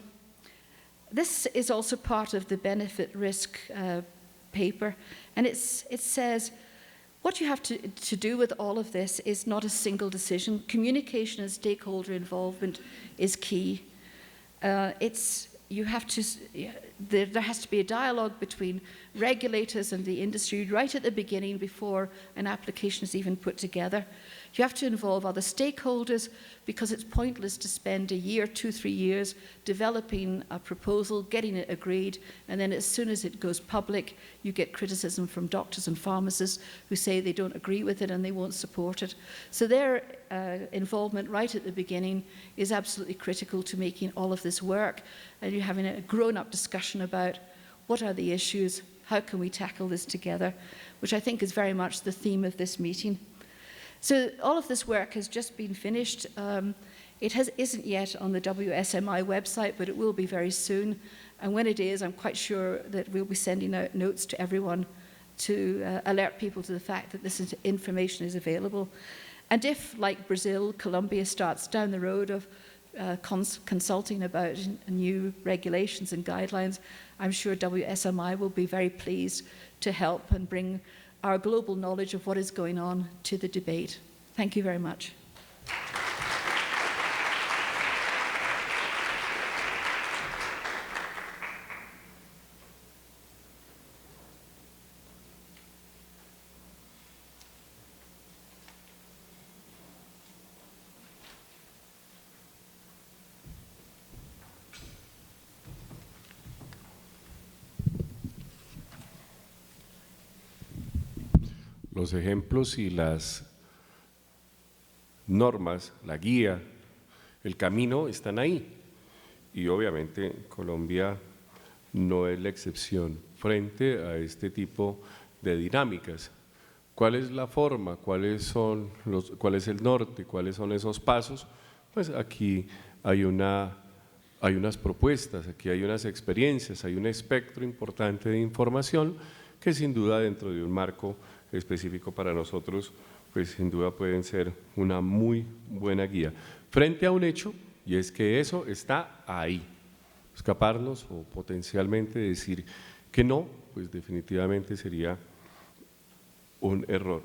This is also part of the benefit-risk paper, and it says what you have to do with all of this is not a single decision. Communication and stakeholder involvement is key. There has to be a dialogue between regulators and the industry right at the beginning before an application is even put together. You have to involve other stakeholders because it's pointless to spend a year, 2-3 years developing a proposal, getting it agreed, and then as soon as it goes public, you get criticism from doctors and pharmacists who say they don't agree with it and they won't support it. So their involvement right at the beginning is absolutely critical to making all of this work, and you're having a grown-up discussion about what are the issues, how can we tackle this together, which I think is very much the theme of this meeting. So all of this work has just been finished. It isn't yet on the WSMI website, but it will be very soon. And when it is, I'm quite sure that we'll be sending out notes to everyone to alert people to the fact that this information is available. And if, like Brazil, Colombia starts down the road of consulting about new regulations and guidelines, I'm sure WSMI will be very pleased to help and bring our global knowledge of what is going on to the debate. Thank you very much. Los ejemplos y las normas, la guía, el camino están ahí. Y obviamente Colombia no es la excepción frente a este tipo de dinámicas. ¿Cuál es la forma? ¿Cuál es el norte? ¿Cuáles son esos pasos? Pues aquí hay unas propuestas, aquí hay unas experiencias, hay un espectro importante de información que sin duda dentro de un marco específico para nosotros, pues sin duda pueden ser una muy buena guía. Frente a un hecho, y es que eso está ahí. Escaparnos o potencialmente decir que no, pues definitivamente sería un error.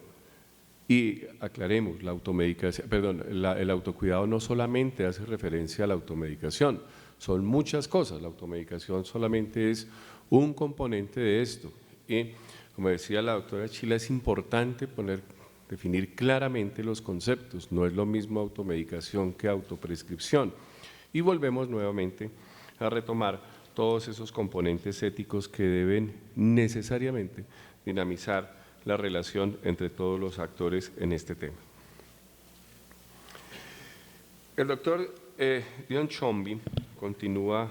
Y aclaremos, la automedicación, el autocuidado no solamente hace referencia a la automedicación, son muchas cosas. La automedicación solamente es un componente de esto. Y como decía la doctora Chila, es importante definir claramente los conceptos. No es lo mismo automedicación que autoprescripción. Y volvemos nuevamente a retomar todos esos componentes éticos que deben necesariamente dinamizar la relación entre todos los actores en este tema. El doctor Dion Chomby continúa,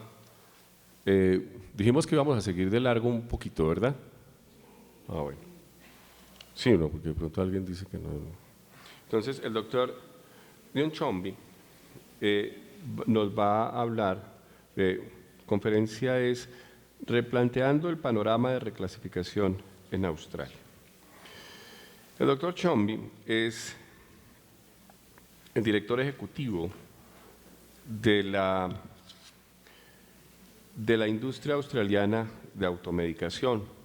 dijimos que íbamos a seguir de largo un poquito, ¿verdad? Ah, bueno. Sí, no, porque de pronto alguien dice que no. Entonces, el doctor Dion Chomby nos va a hablar, conferencia es Replanteando el panorama de reclasificación en Australia. El doctor Chomby es el director ejecutivo de la industria australiana de automedicación.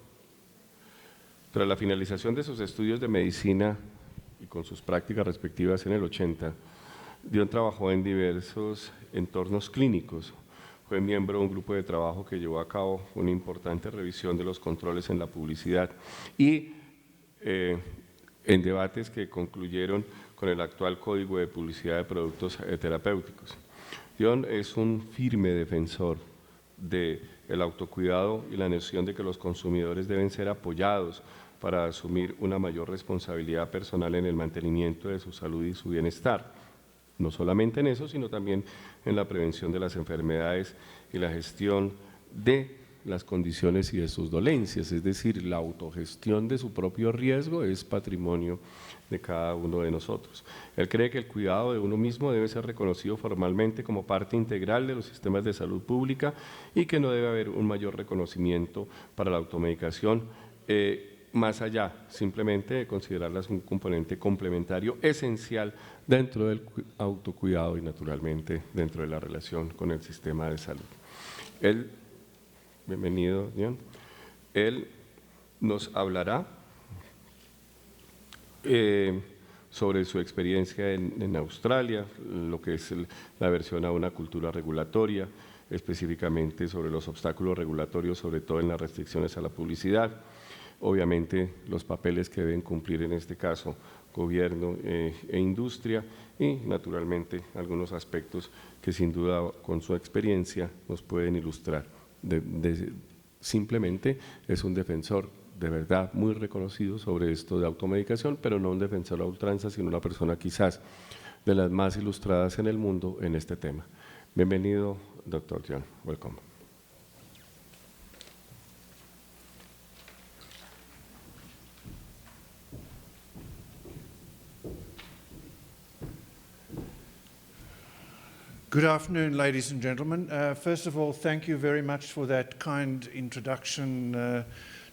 Tras la finalización de sus estudios de medicina y con sus prácticas respectivas en el 80, Dion trabajó en diversos entornos clínicos. Fue miembro de un grupo de trabajo que llevó a cabo una importante revisión de los controles en la publicidad y en debates que concluyeron con el actual Código de Publicidad de Productos Terapéuticos. Dion es un firme defensor del autocuidado y la noción de que los consumidores deben ser apoyados para asumir una mayor responsabilidad personal en el mantenimiento de su salud y su bienestar. No solamente en eso, sino también en la prevención de las enfermedades y la gestión de las condiciones y de sus dolencias, es decir, la autogestión de su propio riesgo es patrimonio de cada uno de nosotros. Él cree que el cuidado de uno mismo debe ser reconocido formalmente como parte integral de los sistemas de salud pública y que no debe haber un mayor reconocimiento para la automedicación, más allá simplemente de considerarlas un componente complementario esencial dentro del autocuidado y naturalmente dentro de la relación con el sistema de salud. Él, bienvenido, Dion. Él nos hablará sobre su experiencia en Australia, lo que es la aversión a una cultura regulatoria, específicamente sobre los obstáculos regulatorios, sobre todo en las restricciones a la publicidad. obviamente los papeles que deben cumplir en este caso gobierno e industria y naturalmente algunos aspectos que sin duda con su experiencia nos pueden ilustrar. Simplemente es un defensor de verdad muy reconocido sobre esto de automedicación, pero no un defensor a ultranza, sino una persona quizás de las más ilustradas en el mundo en este tema. Bienvenido, Dr. John. Welcome. Good afternoon, ladies and gentlemen. First of all, thank you very much for that kind introduction,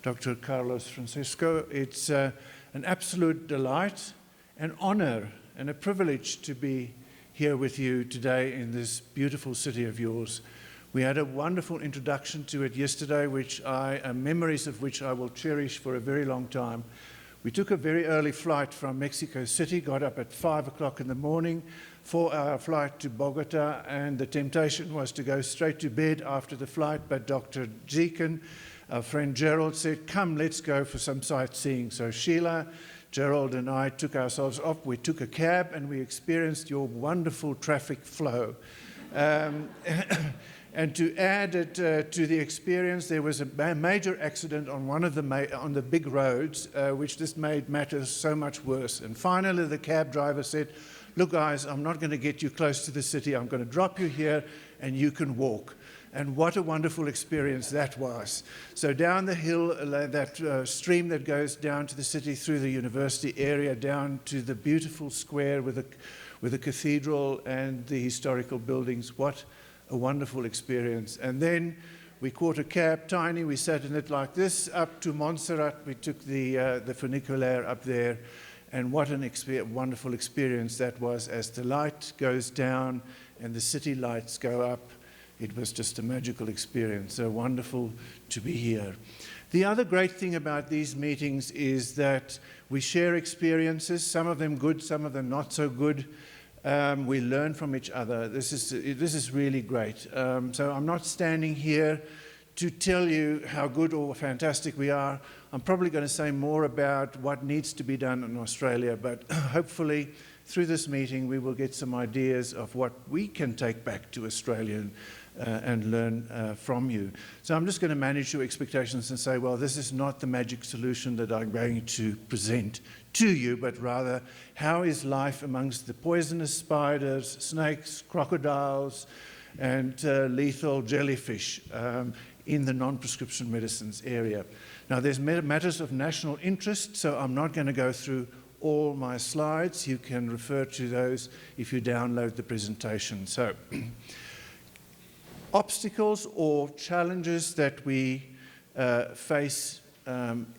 Dr. Carlos Francisco. It's an absolute delight, an honor, and a privilege to be here with you today in this beautiful city of yours. We had a wonderful introduction to it yesterday, memories of which I will cherish for a very long time. We took a very early flight from Mexico City, got up at 5 o'clock in the morning, 4-hour flight to Bogota, and the temptation was to go straight to bed after the flight, but Dr. Deacon, our friend Gerald, said, come, let's go for some sightseeing. So Sheila, Gerald and I took ourselves off. We took a cab and we experienced your wonderful traffic flow. And to add it to the experience, there was a major accident on one of the big roads, which just made matters so much worse. And finally, the cab driver said, look, guys, I'm not going to get you close to the city. I'm going to drop you here and you can walk. And what a wonderful experience that was. So down the hill, that stream that goes down to the city through the university area, down to the beautiful square with the cathedral and the historical buildings. What a wonderful experience. And then we caught a cab, tiny, we sat in it like this, up to Montserrat. We took the funicular up there, and what an wonderful experience that was as the light goes down and the city lights go up. It was just a magical experience, so wonderful to be here. The other great thing about these meetings is that we share experiences, some of them good, some of them not so good. We learn from each other. This is really great. So I'm not standing here to tell you how good or fantastic we are. I'm probably going to say more about what needs to be done in Australia, but hopefully through this meeting we will get some ideas of what we can take back to Australia and learn from you. So I'm just going to manage your expectations and say, well, this is not the magic solution that I'm going to present to you, but rather how is life amongst the poisonous spiders, snakes, crocodiles, and lethal jellyfish in the non-prescription medicines area. Now, there's matters of national interest, so I'm not going to go through all my slides. You can refer to those if you download the presentation. So, obstacles or challenges that we face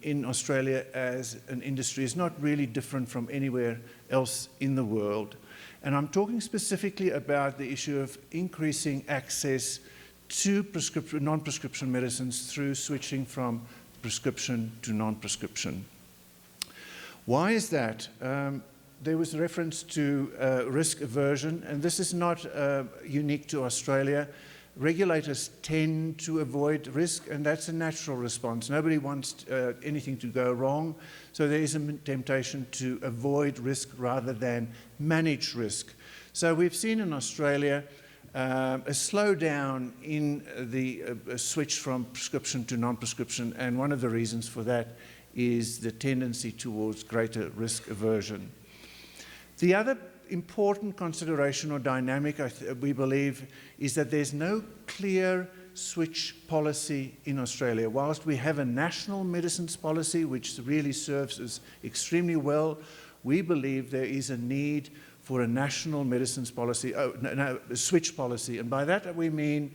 in Australia as an industry is not really different from anywhere else in the world. And I'm talking specifically about the issue of increasing access to non-prescription medicines through switching from prescription to non-prescription. Why is that? There was reference to risk aversion, and this is not unique to Australia. Regulators tend to avoid risk, and that's a natural response. Nobody wants anything to go wrong, so there is a temptation to avoid risk rather than manage risk. So we've seen in Australia a slowdown in the switch from prescription to non-prescription, and one of the reasons for that is the tendency towards greater risk aversion. The other important consideration or dynamic, we believe, is that there's no clear switch policy in Australia. Whilst we have a national medicines policy, which really serves us extremely well, we believe there is a need for a national medicines policy, a switch policy. And by that we mean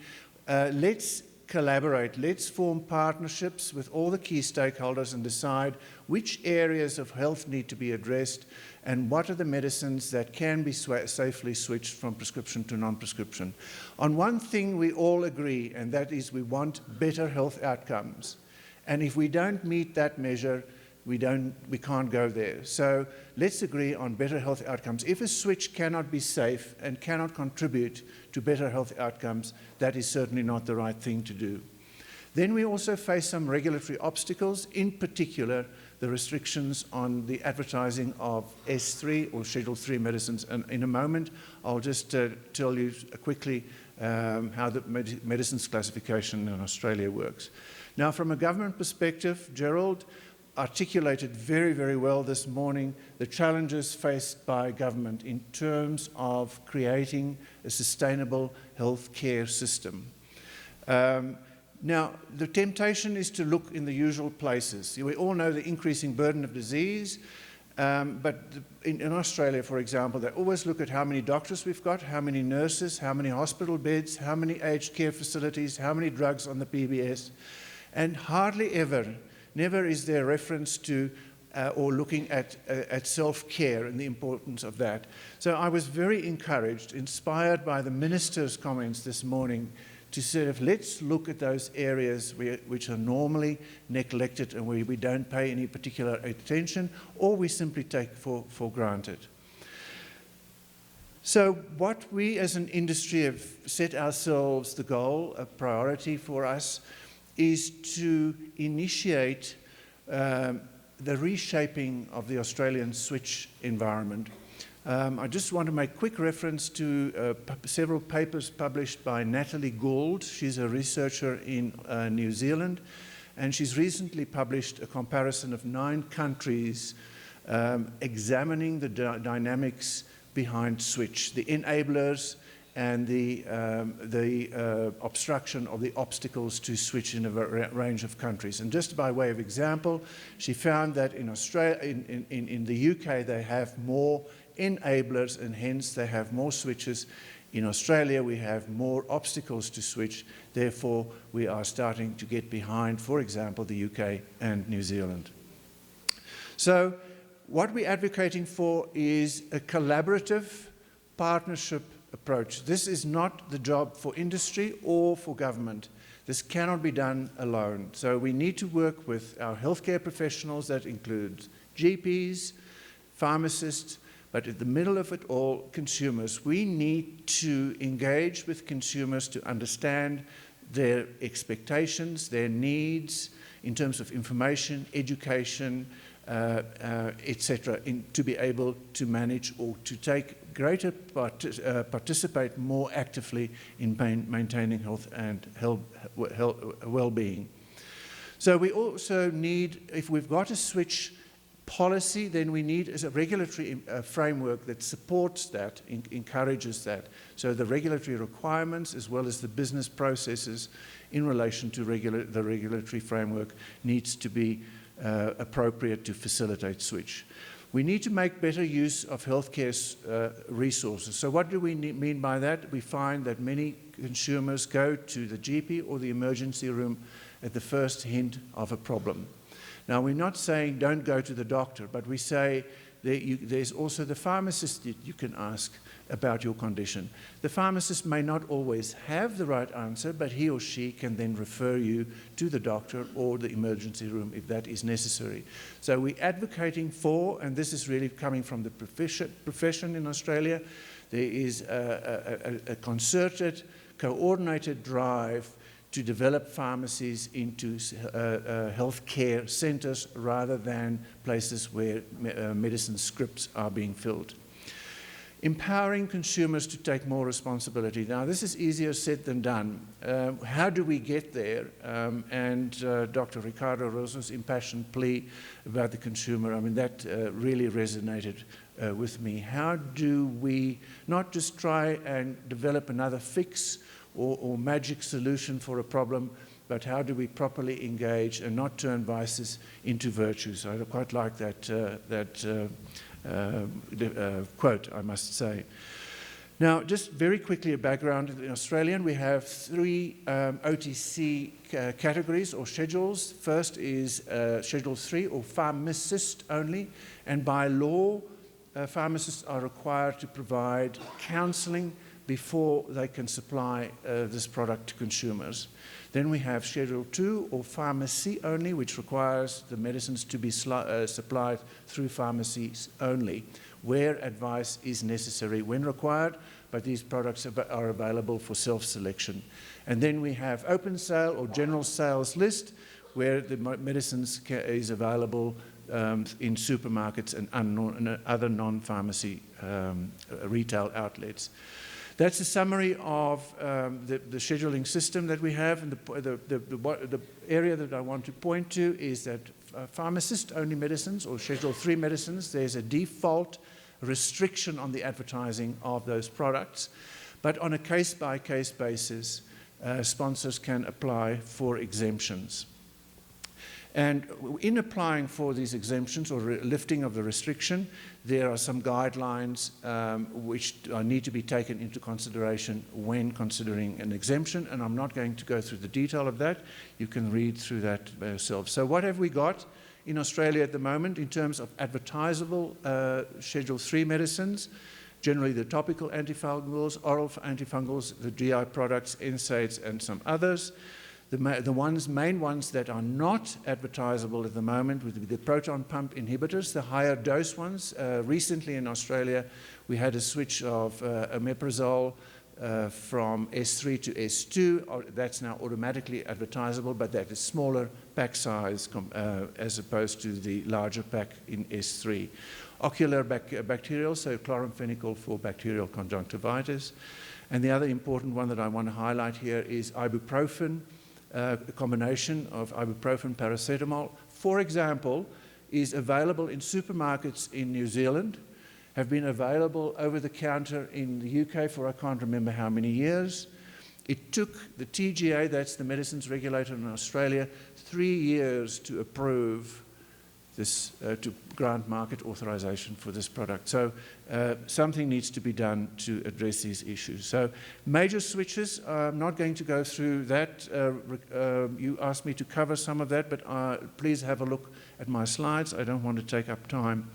let's collaborate, let's form partnerships with all the key stakeholders and decide which areas of health need to be addressed and what are the medicines that can be safely switched from prescription to non-prescription. On one thing we all agree, and that is we want better health outcomes. And if we don't meet that measure, we can't go there. So let's agree on better health outcomes. If a switch cannot be safe and cannot contribute to better health outcomes, that is certainly not the right thing to do. Then we also face some regulatory obstacles, in particular the restrictions on the advertising of S3 or Schedule 3 medicines. And in a moment, I'll just tell you quickly how the medicines classification in Australia works. Now, from a government perspective, Gerald articulated very, very well this morning the challenges faced by government in terms of creating a sustainable healthcare system. Now, the temptation is to look in the usual places. We all know the increasing burden of disease, but in Australia, for example, they always look at how many doctors we've got, how many nurses, how many hospital beds, how many aged care facilities, how many drugs on the PBS, and hardly ever, never is there reference to or looking at self-care and the importance of that. So I was very encouraged, inspired by the Minister's comments this morning, to sort of let's look at those areas which are normally neglected and where we don't pay any particular attention or we simply take for granted. So what we as an industry have set ourselves the goal, a priority for us, is to initiate the reshaping of the Australian switch environment. I just want to make quick reference to several papers published by Natalie Gould. She's a researcher in New Zealand, and she's recently published a comparison of 9 countries examining the dynamics behind switch, the enablers and the obstruction of the obstacles to switch in a range of countries. And just by way of example, she found that in Australia, in the UK, they have more enablers and hence they have more switches. In Australia, we have more obstacles to switch. Therefore, we are starting to get behind, for example, the UK and New Zealand. So what we're advocating for is a collaborative partnership approach. This is not the job for industry or for government. This cannot be done alone. So we need to work with our healthcare professionals, that includes GPs, pharmacists, but in the middle of it all, consumers. We need to engage with consumers to understand their expectations, their needs in terms of information, education, etc., to be able to manage or to take greater participate more actively in maintaining health and well-being. So we also need, if we've got a switch policy, then we need a regulatory framework that supports that, encourages that. So the regulatory requirements as well as the business processes in relation to the regulatory framework needs to be appropriate to facilitate switch. We need to make better use of healthcare resources. So what do we mean by that? We find that many consumers go to the GP or the emergency room at the first hint of a problem. Now, we're not saying don't go to the doctor, but we say there's also the pharmacist that you can ask about your condition. The pharmacist may not always have the right answer, but he or she can then refer you to the doctor or the emergency room if that is necessary. So we're advocating for, and this is really coming from the profession in Australia, there is a concerted, coordinated drive to develop pharmacies into healthcare centres rather than places where medicine scripts are being filled. Empowering consumers to take more responsibility. Now, this is easier said than done. How do we get there? And Dr. Ricardo Rosa's impassioned plea about the consumer, I mean, that really resonated with me. How do we not just try and develop another fix or magic solution for a problem, but how do we properly engage and not turn vices into virtues? I quite like that quote, I must say. Now, just very quickly a background. In Australian, we have 3 OTC categories or schedules. First is Schedule 3 or pharmacist only, and by law, pharmacists are required to provide counselling, before they can supply this product to consumers. Then we have Schedule 2, or pharmacy only, which requires the medicines to be supplied through pharmacies only, where advice is necessary when required, but these products are available for self-selection. And then we have open sale or general sales list, where the medicines is available in supermarkets and other non-pharmacy retail outlets. That's a summary of the scheduling system that we have. And the area that I want to point to is that pharmacist-only medicines or Schedule 3 medicines, there's a default restriction on the advertising of those products. But on a case-by-case basis, sponsors can apply for exemptions. And in applying for these exemptions or lifting of the restriction, there are some guidelines which need to be taken into consideration when considering an exemption, and I'm not going to go through the detail of that. You can read through that by yourself. So what have we got in Australia at the moment in terms of advertisable Schedule 3 medicines? Generally the topical antifungals, oral antifungals, the GI products, NSAIDs, and some others. The main ones that are not advertisable at the moment would be the proton pump inhibitors, the higher dose ones. Recently in Australia, we had a switch of omeprazole from S3 to S2. That's now automatically advertisable, but that is smaller pack size as opposed to the larger pack in S3. Ocular bacterial, so chloramphenicol for bacterial conjunctivitis. And the other important one that I want to highlight here is ibuprofen. A combination of ibuprofen paracetamol, for example, is available in supermarkets in New Zealand, have been available over the counter in the UK for I can't remember how many years. It took the TGA, that's the medicines regulator in Australia, 3 years to approve this, to grant market authorization for this product. So something needs to be done to address these issues. So major switches, I'm not going to go through that. You asked me to cover some of that, but please have a look at my slides. I don't want to take up time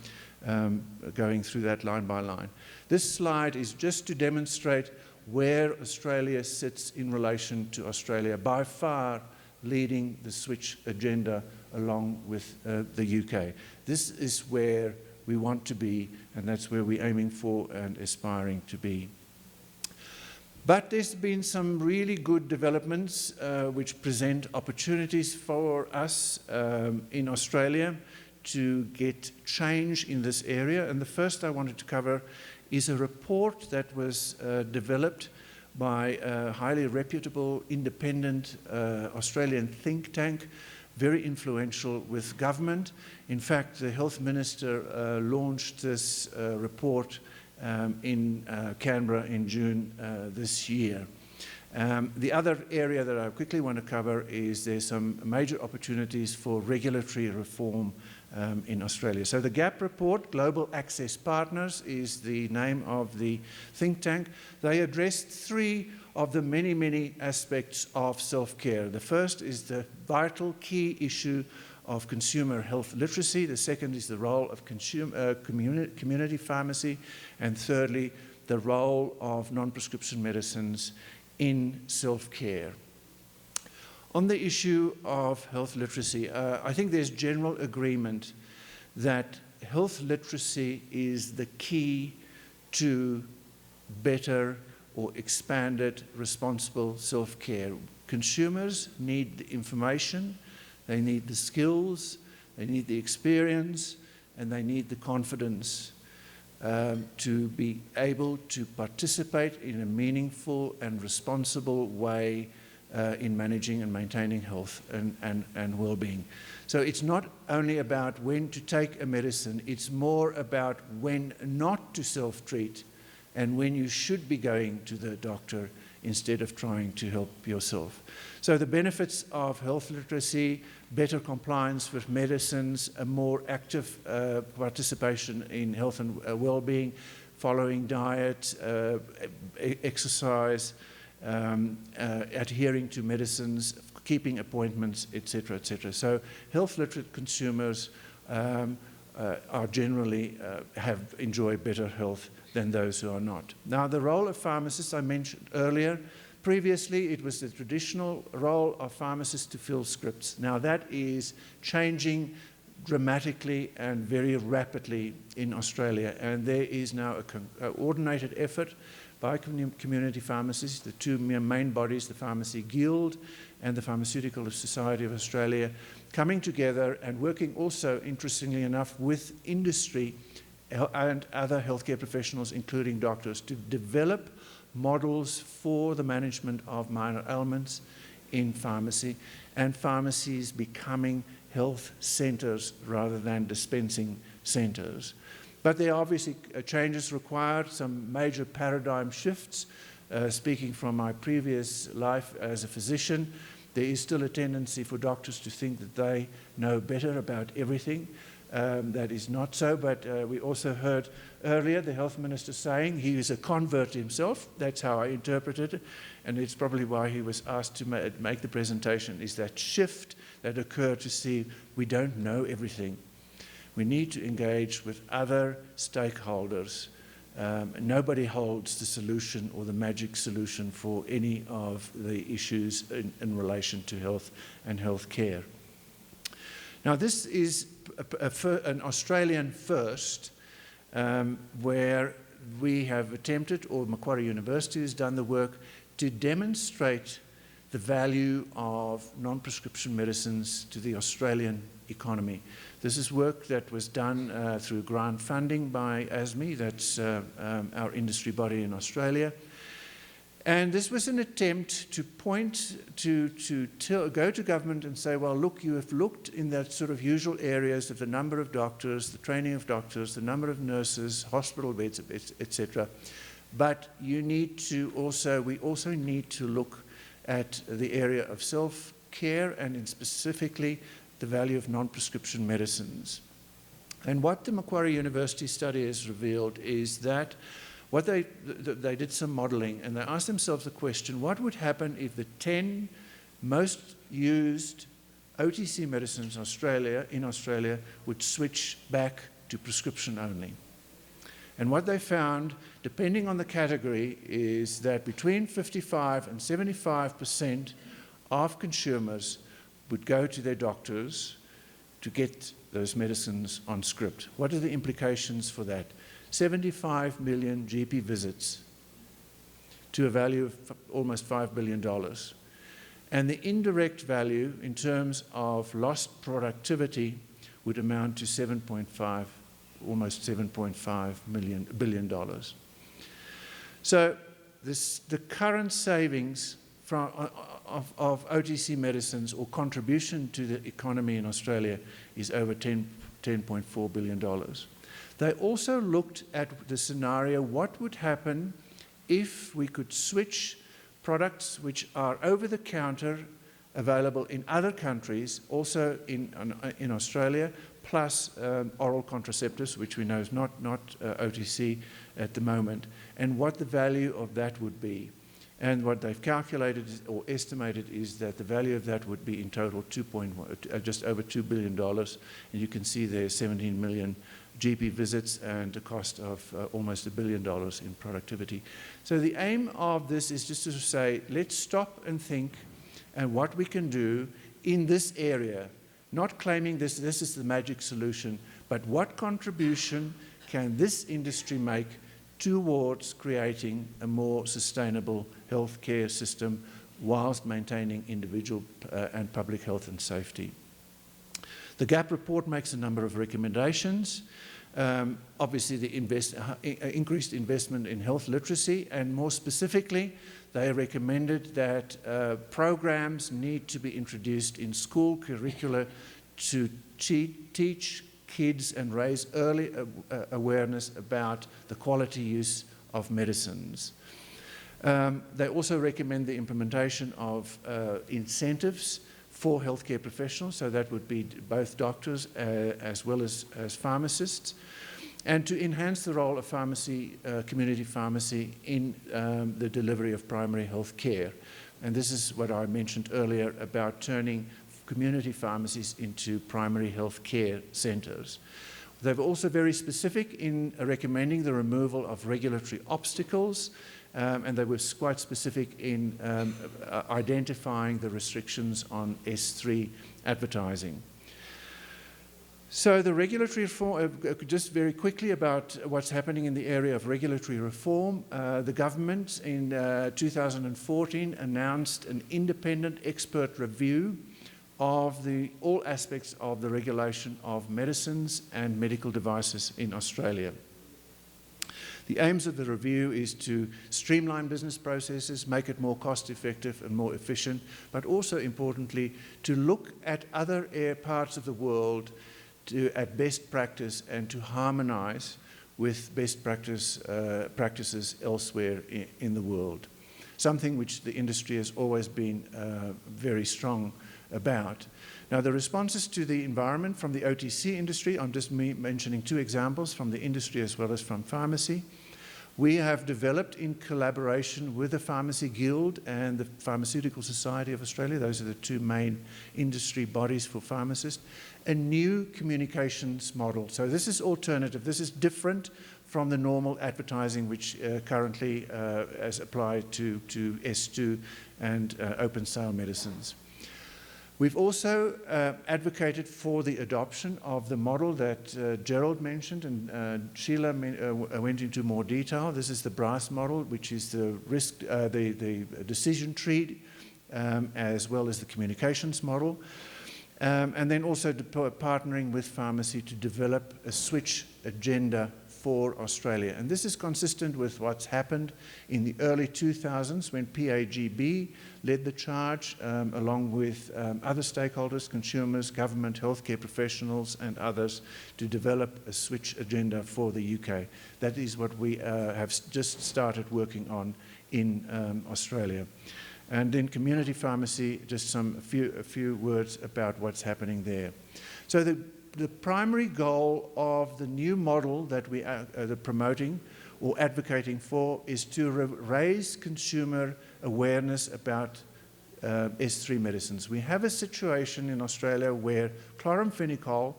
going through that line by line. This slide is just to demonstrate where Australia sits in relation to Australia, by far leading the switch agenda along with the UK. This is where we want to be, and that's where we're aiming for and aspiring to be. But there's been some really good developments which present opportunities for us in Australia to get change in this area. And the first I wanted to cover is a report that was developed by a highly reputable, independent Australian think tank, very influential with government. In fact, the health minister launched this report in Canberra in June this year. The other area that I quickly want to cover is there's some major opportunities for regulatory reform in Australia. So the GAP report, Global Access Partners, is the name of the think tank. They addressed 3 of the many, many aspects of self-care. The first is the vital key issue of consumer health literacy. The second is the role of community pharmacy. And thirdly, the role of non-prescription medicines in self-care. On the issue of health literacy, I think there's general agreement that health literacy is the key to better or expanded responsible self-care. Consumers need the information, they need the skills, they need the experience, and they need the confidence to be able to participate in a meaningful and responsible way in managing and maintaining health and well-being. So it's not only about when to take a medicine, it's more about when not to self-treat and when you should be going to the doctor instead of trying to help yourself. So the benefits of health literacy, better compliance with medicines, a more active participation in health and well-being, following diet, exercise, adhering to medicines, keeping appointments, etc., etc. So health literate consumers are generally enjoy better health than those who are not. Now, the role of pharmacists I mentioned earlier. Previously, it was the traditional role of pharmacists to fill scripts. Now, that is changing dramatically and very rapidly in Australia, and there is now a coordinated effort by community pharmacists, the two main bodies, the Pharmacy Guild and the Pharmaceutical Society of Australia, coming together and working also, interestingly enough, with industry and other healthcare professionals, including doctors, to develop models for the management of minor ailments in pharmacy, and pharmacies becoming health centres rather than dispensing centres. But there are obviously changes required, some major paradigm shifts. Speaking from my previous life as a physician, there is still a tendency for doctors to think that they know better about everything. That is not so, but we also heard earlier the health minister saying he is a convert himself. That's how I interpreted it, and it's probably why he was asked to make the presentation, is that shift that occurred to see we don't know everything. We need to engage with other stakeholders. Nobody holds the solution or the magic solution for any of the issues in relation to health and health care. Now, this is an Australian first, where we have attempted, or Macquarie University has done the work, to demonstrate the value of non-prescription medicines to the Australian economy. This is work that was done through grant funding by ASME, that's our industry body in Australia. And this was an attempt to point go to government and say, well, look, you have looked in that sort of usual areas of the number of doctors, the training of doctors, the number of nurses, hospital beds, etc. But you need to we also need to look at the area of self-care and specifically the value of non-prescription medicines. And what the Macquarie University study has revealed is that they did some modelling, and they asked themselves the question, what would happen if the 10 most used OTC medicines in Australia would switch back to prescription only? And what they found, depending on the category, is that between 55 and 75% of consumers would go to their doctors to get those medicines on script. What are the implications for that? 75 million GP visits to a value of almost $5 billion. And the indirect value in terms of lost productivity would amount to almost $7.5 billion. So the current savings of OTC medicines or contribution to the economy in Australia is over $10.4 billion. They also looked at the scenario, what would happen if we could switch products which are over-the-counter available in other countries, also in Australia, plus oral contraceptives, which we know is not OTC at the moment, and what the value of that would be. And what they've calculated or estimated is that the value of that would be in total just over $2 billion. And you can see there 17 million GP visits and a cost of almost $1 billion in productivity. So the aim of this is just to say, let's stop and think and what we can do in this area, not claiming this is the magic solution, but what contribution can this industry make towards creating a more sustainable healthcare system whilst maintaining individual and public health and safety. The GAP report makes a number of recommendations. Obviously, the increased investment in health literacy, and more specifically, they recommended that programs need to be introduced in school curricula to teach kids and raise early awareness about the quality use of medicines. They also recommend the implementation of incentives for healthcare professionals, so that would be both doctors as well as pharmacists, and to enhance the role of pharmacy, community pharmacy in the delivery of primary health care. And this is what I mentioned earlier about turning community pharmacies into primary health care centres. They were also very specific in recommending the removal of regulatory obstacles, and they were quite specific in identifying the restrictions on S3 advertising. So the regulatory reform, just very quickly about what's happening in the area of regulatory reform. The government in 2014 announced an independent expert review of all aspects of the regulation of medicines and medical devices in Australia. The aims of the review is to streamline business processes, make it more cost-effective and more efficient, but also importantly, to look at other parts of the world at best practice and to harmonize with best practices elsewhere in the world, something which the industry has always been very strong about. Now, the responses to the environment from the OTC industry, I'm just mentioning two examples from the industry as well as from pharmacy. We have developed in collaboration with the Pharmacy Guild and the Pharmaceutical Society of Australia, those are the two main industry bodies for pharmacists, a new communications model. So this is alternative, this is different from the normal advertising which currently is applied to S2 and open sale medicines. We've also advocated for the adoption of the model that Gerald mentioned and Sheila went into more detail. This is the BRICE model, which is the decision tree as well as the communications model. And then also partnering with pharmacy to develop a switch agenda for Australia. And this is consistent with what's happened in the early 2000s when PAGB led the charge along with other stakeholders, consumers, government, healthcare professionals and others to develop a switch agenda for the UK. That is what we have just started working on in Australia. And then community pharmacy, just a few words about what's happening there. So the primary goal of the new model that we are promoting or advocating for is to raise consumer awareness about S3 medicines. We have a situation in Australia where chloramphenicol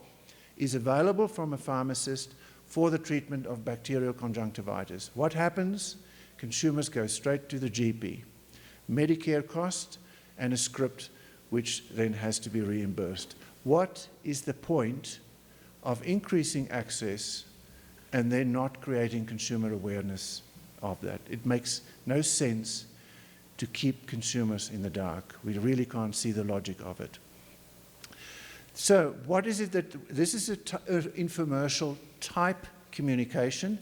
is available from a pharmacist for the treatment of bacterial conjunctivitis. What happens? Consumers go straight to the GP. Medicare cost and a script which then has to be reimbursed. What is the point of increasing access and then not creating consumer awareness of that? It makes no sense to keep consumers in the dark. We really can't see the logic of it. So what is it that, this is an infomercial type communication,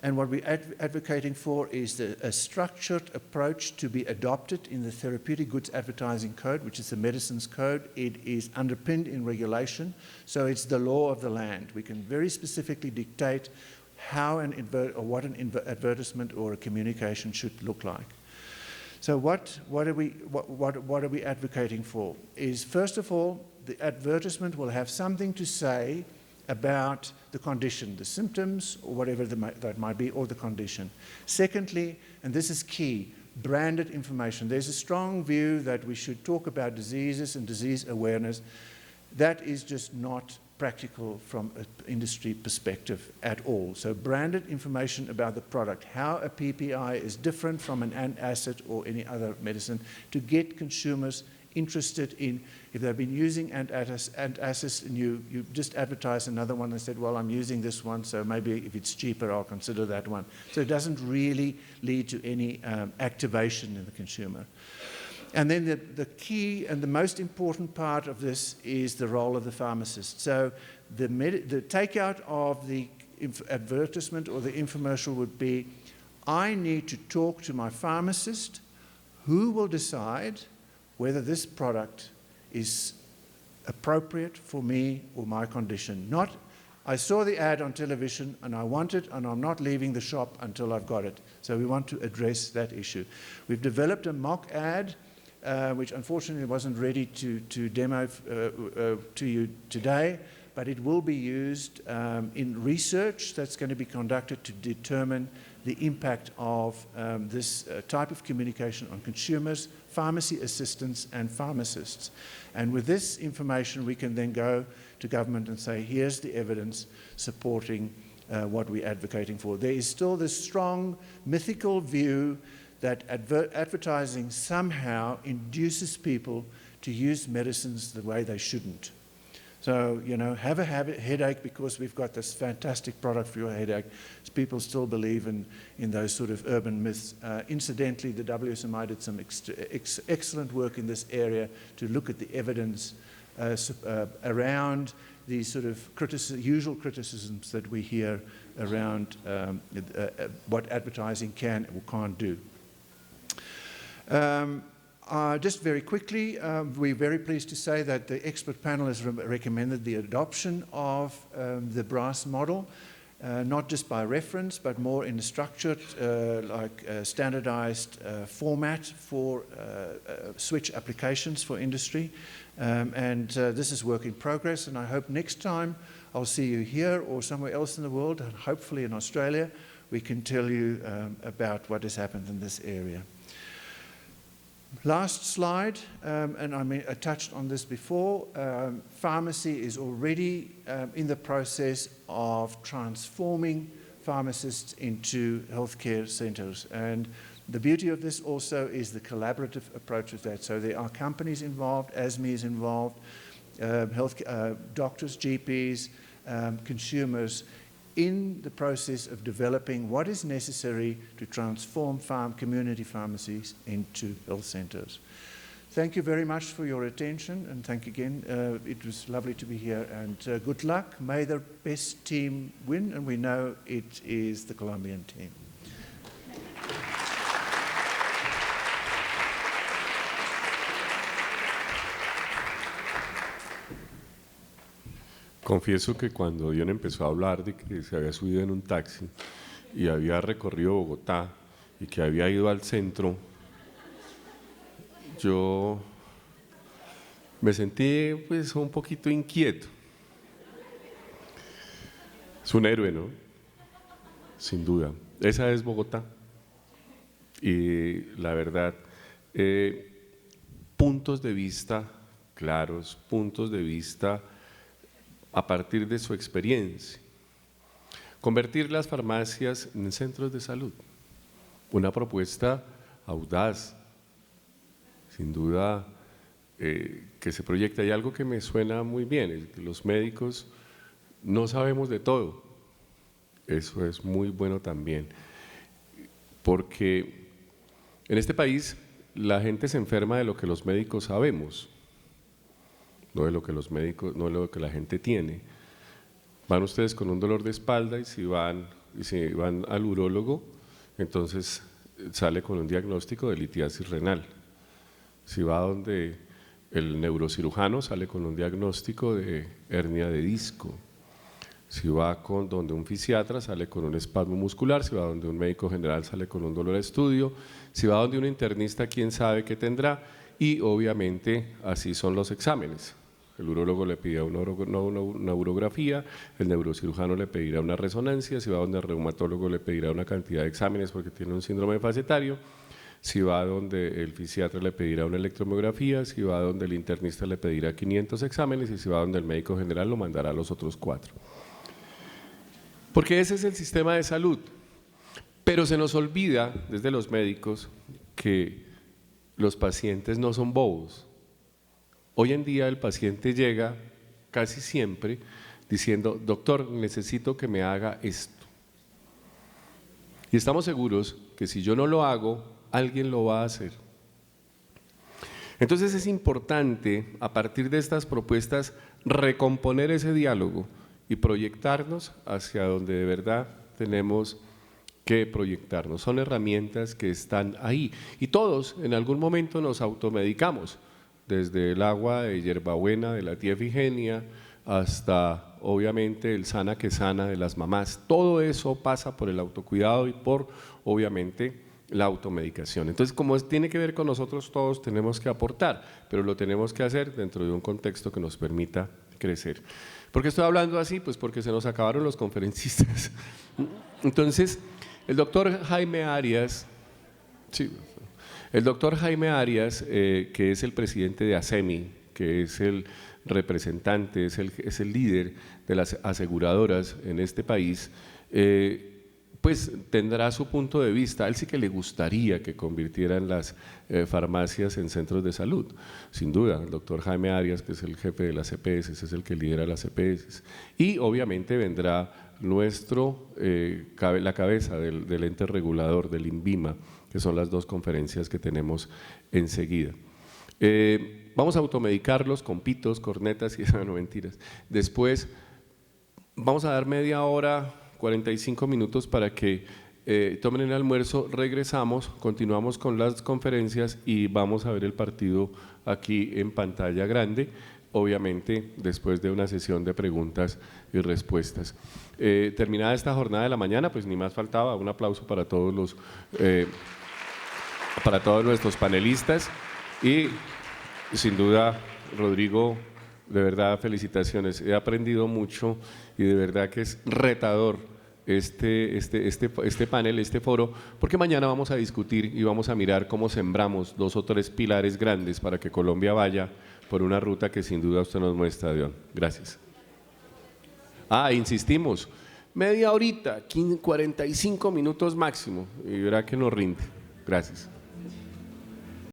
and what we're advocating for is a structured approach to be adopted in the Therapeutic Goods Advertising Code, which is the medicines code. It is underpinned in regulation, so it's the law of the land. We can very specifically dictate how what an advertisement or a communication should look like. So what are we advocating for? Is first of all, the advertisement will have something to say about the condition, the symptoms, or whatever that might be, or the condition. Secondly, and this is key, branded information. There's a strong view that we should talk about diseases and disease awareness. That is just not practical from an industry perspective at all. So branded information about the product, how a PPI is different from an antacid or any other medicine, to get consumers interested in, if they've been using antacids and you just advertise another one and said, well, I'm using this one, so maybe if it's cheaper, I'll consider that one. So it doesn't really lead to any activation in the consumer. And then the key and the most important part of this is the role of the pharmacist. So the takeout of the advertisement or the infomercial would be, I need to talk to my pharmacist who will decide whether this product is appropriate for me or my condition. Not, I saw the ad on television and I want it and I'm not leaving the shop until I've got it. So we want to address that issue. We've developed a mock ad, which unfortunately wasn't ready to demo to you today, but it will be used in research that's going to be conducted to determine the impact of this type of communication on consumers, pharmacy assistants and pharmacists. And with this information, we can then go to government and say, here's the evidence supporting what we're advocating for. There is still this strong mythical view that advertising somehow induces people to use medicines the way they shouldn't. So, you know, have a headache because we've got this fantastic product for your headache. People still believe in those sort of urban myths. Incidentally, the WSMI did some excellent work in this area to look at the evidence around these sort of usual criticisms that we hear around what advertising can or can't do. Just very quickly, we're very pleased to say that the expert panel has recommended the adoption of the BRAS model, not just by reference, but more in a structured, standardized format for switch applications for industry. This is work in progress, and I hope next time I'll see you here or somewhere else in the world, and hopefully in Australia, we can tell you about what has happened in this area. Last slide, and I touched on this before, pharmacy is already in the process of transforming pharmacists into healthcare centres. And the beauty of this also is the collaborative approach of that. So there are companies involved, ASME is involved, doctors, GPs, consumers, in the process of developing what is necessary to transform community pharmacies into health centres. Thank you very much for your attention, and thank you again. It was lovely to be here, and good luck. May the best team win, and we know it is the Colombian team. Confieso que cuando Dion empezó a hablar de que se había subido en un taxi y había recorrido Bogotá y que había ido al centro, yo me sentí pues un poquito inquieto. Es un héroe, ¿no? Sin duda. Esa es Bogotá. Y la verdad, puntos de vista claros, puntos de vista a partir de su experiencia. Convertir las farmacias en centros de salud. Una propuesta audaz, sin duda, que se proyecta. Hay algo que me suena muy bien, es que los médicos no sabemos de todo. Eso es muy bueno también, porque en este país la gente se enferma de lo que los médicos sabemos, no de lo que los médicos, no de lo que la gente tiene. Van ustedes con un dolor de espalda y si van al urólogo, entonces sale con un diagnóstico de litiasis renal. Si va donde el neurocirujano, sale con un diagnóstico de hernia de disco. Si va donde un fisiatra, sale con un espasmo muscular. Si va donde un médico general, sale con un dolor de estudio. Si va donde un internista, quién sabe qué tendrá. Y obviamente así son los exámenes. El urólogo le pedirá una urografía, el neurocirujano le pedirá una resonancia, si va donde el reumatólogo le pedirá una cantidad de exámenes porque tiene un síndrome facetario, si va donde el fisiatra le pedirá una electromiografía, si va donde el internista le pedirá 500 exámenes y si va donde el médico general lo mandará a los otros 4. Porque ese es el sistema de salud. Pero se nos olvida desde los médicos que los pacientes no son bobos. Hoy en día el paciente llega casi siempre diciendo, doctor, necesito que me haga esto. Y estamos seguros que si yo no lo hago, alguien lo va a hacer. Entonces es importante, a partir de estas propuestas, recomponer ese diálogo y proyectarnos hacia donde de verdad tenemos que proyectarnos. Son herramientas que están ahí y todos en algún momento nos automedicamos. Desde el agua de hierbabuena de la tía Efigenia hasta obviamente el sana que sana de las mamás. Todo eso pasa por el autocuidado y por obviamente la automedicación. Entonces, como tiene que ver con nosotros todos, tenemos que aportar, pero lo tenemos que hacer dentro de un contexto que nos permita crecer. ¿Por qué estoy hablando así? Pues porque se nos acabaron los conferencistas. Entonces, El doctor Jaime Arias, sí, el doctor Jaime Arias, que es el presidente de ASEMI, que es el representante, es el líder de las aseguradoras en este país, pues tendrá su punto de vista. A él sí que le gustaría que convirtieran las farmacias en centros de salud, sin duda. El doctor Jaime Arias, que es el jefe de las EPS, es el que lidera las EPS. Y obviamente vendrá la cabeza del ente regulador, del INVIMA, que son las dos conferencias que tenemos enseguida. Vamos a automedicarlos con pitos, cornetas y no, mentiras. Después vamos a dar media hora, 45 minutos para que tomen el almuerzo, regresamos, continuamos con las conferencias y vamos a ver el partido aquí en pantalla grande, obviamente después de una sesión de preguntas y respuestas. Terminada esta jornada de la mañana, pues ni más faltaba, un aplauso para todos nuestros panelistas y sin duda, Rodrigo, de verdad felicitaciones, he aprendido mucho y de verdad que es retador este panel, este foro, porque mañana vamos a discutir y vamos a mirar cómo sembramos 2 o 3 pilares grandes para que Colombia vaya por una ruta que sin duda usted nos muestra, Dion. Gracias. Insistimos, media horita, 45 minutos máximo, y verá que nos rinde. Gracias.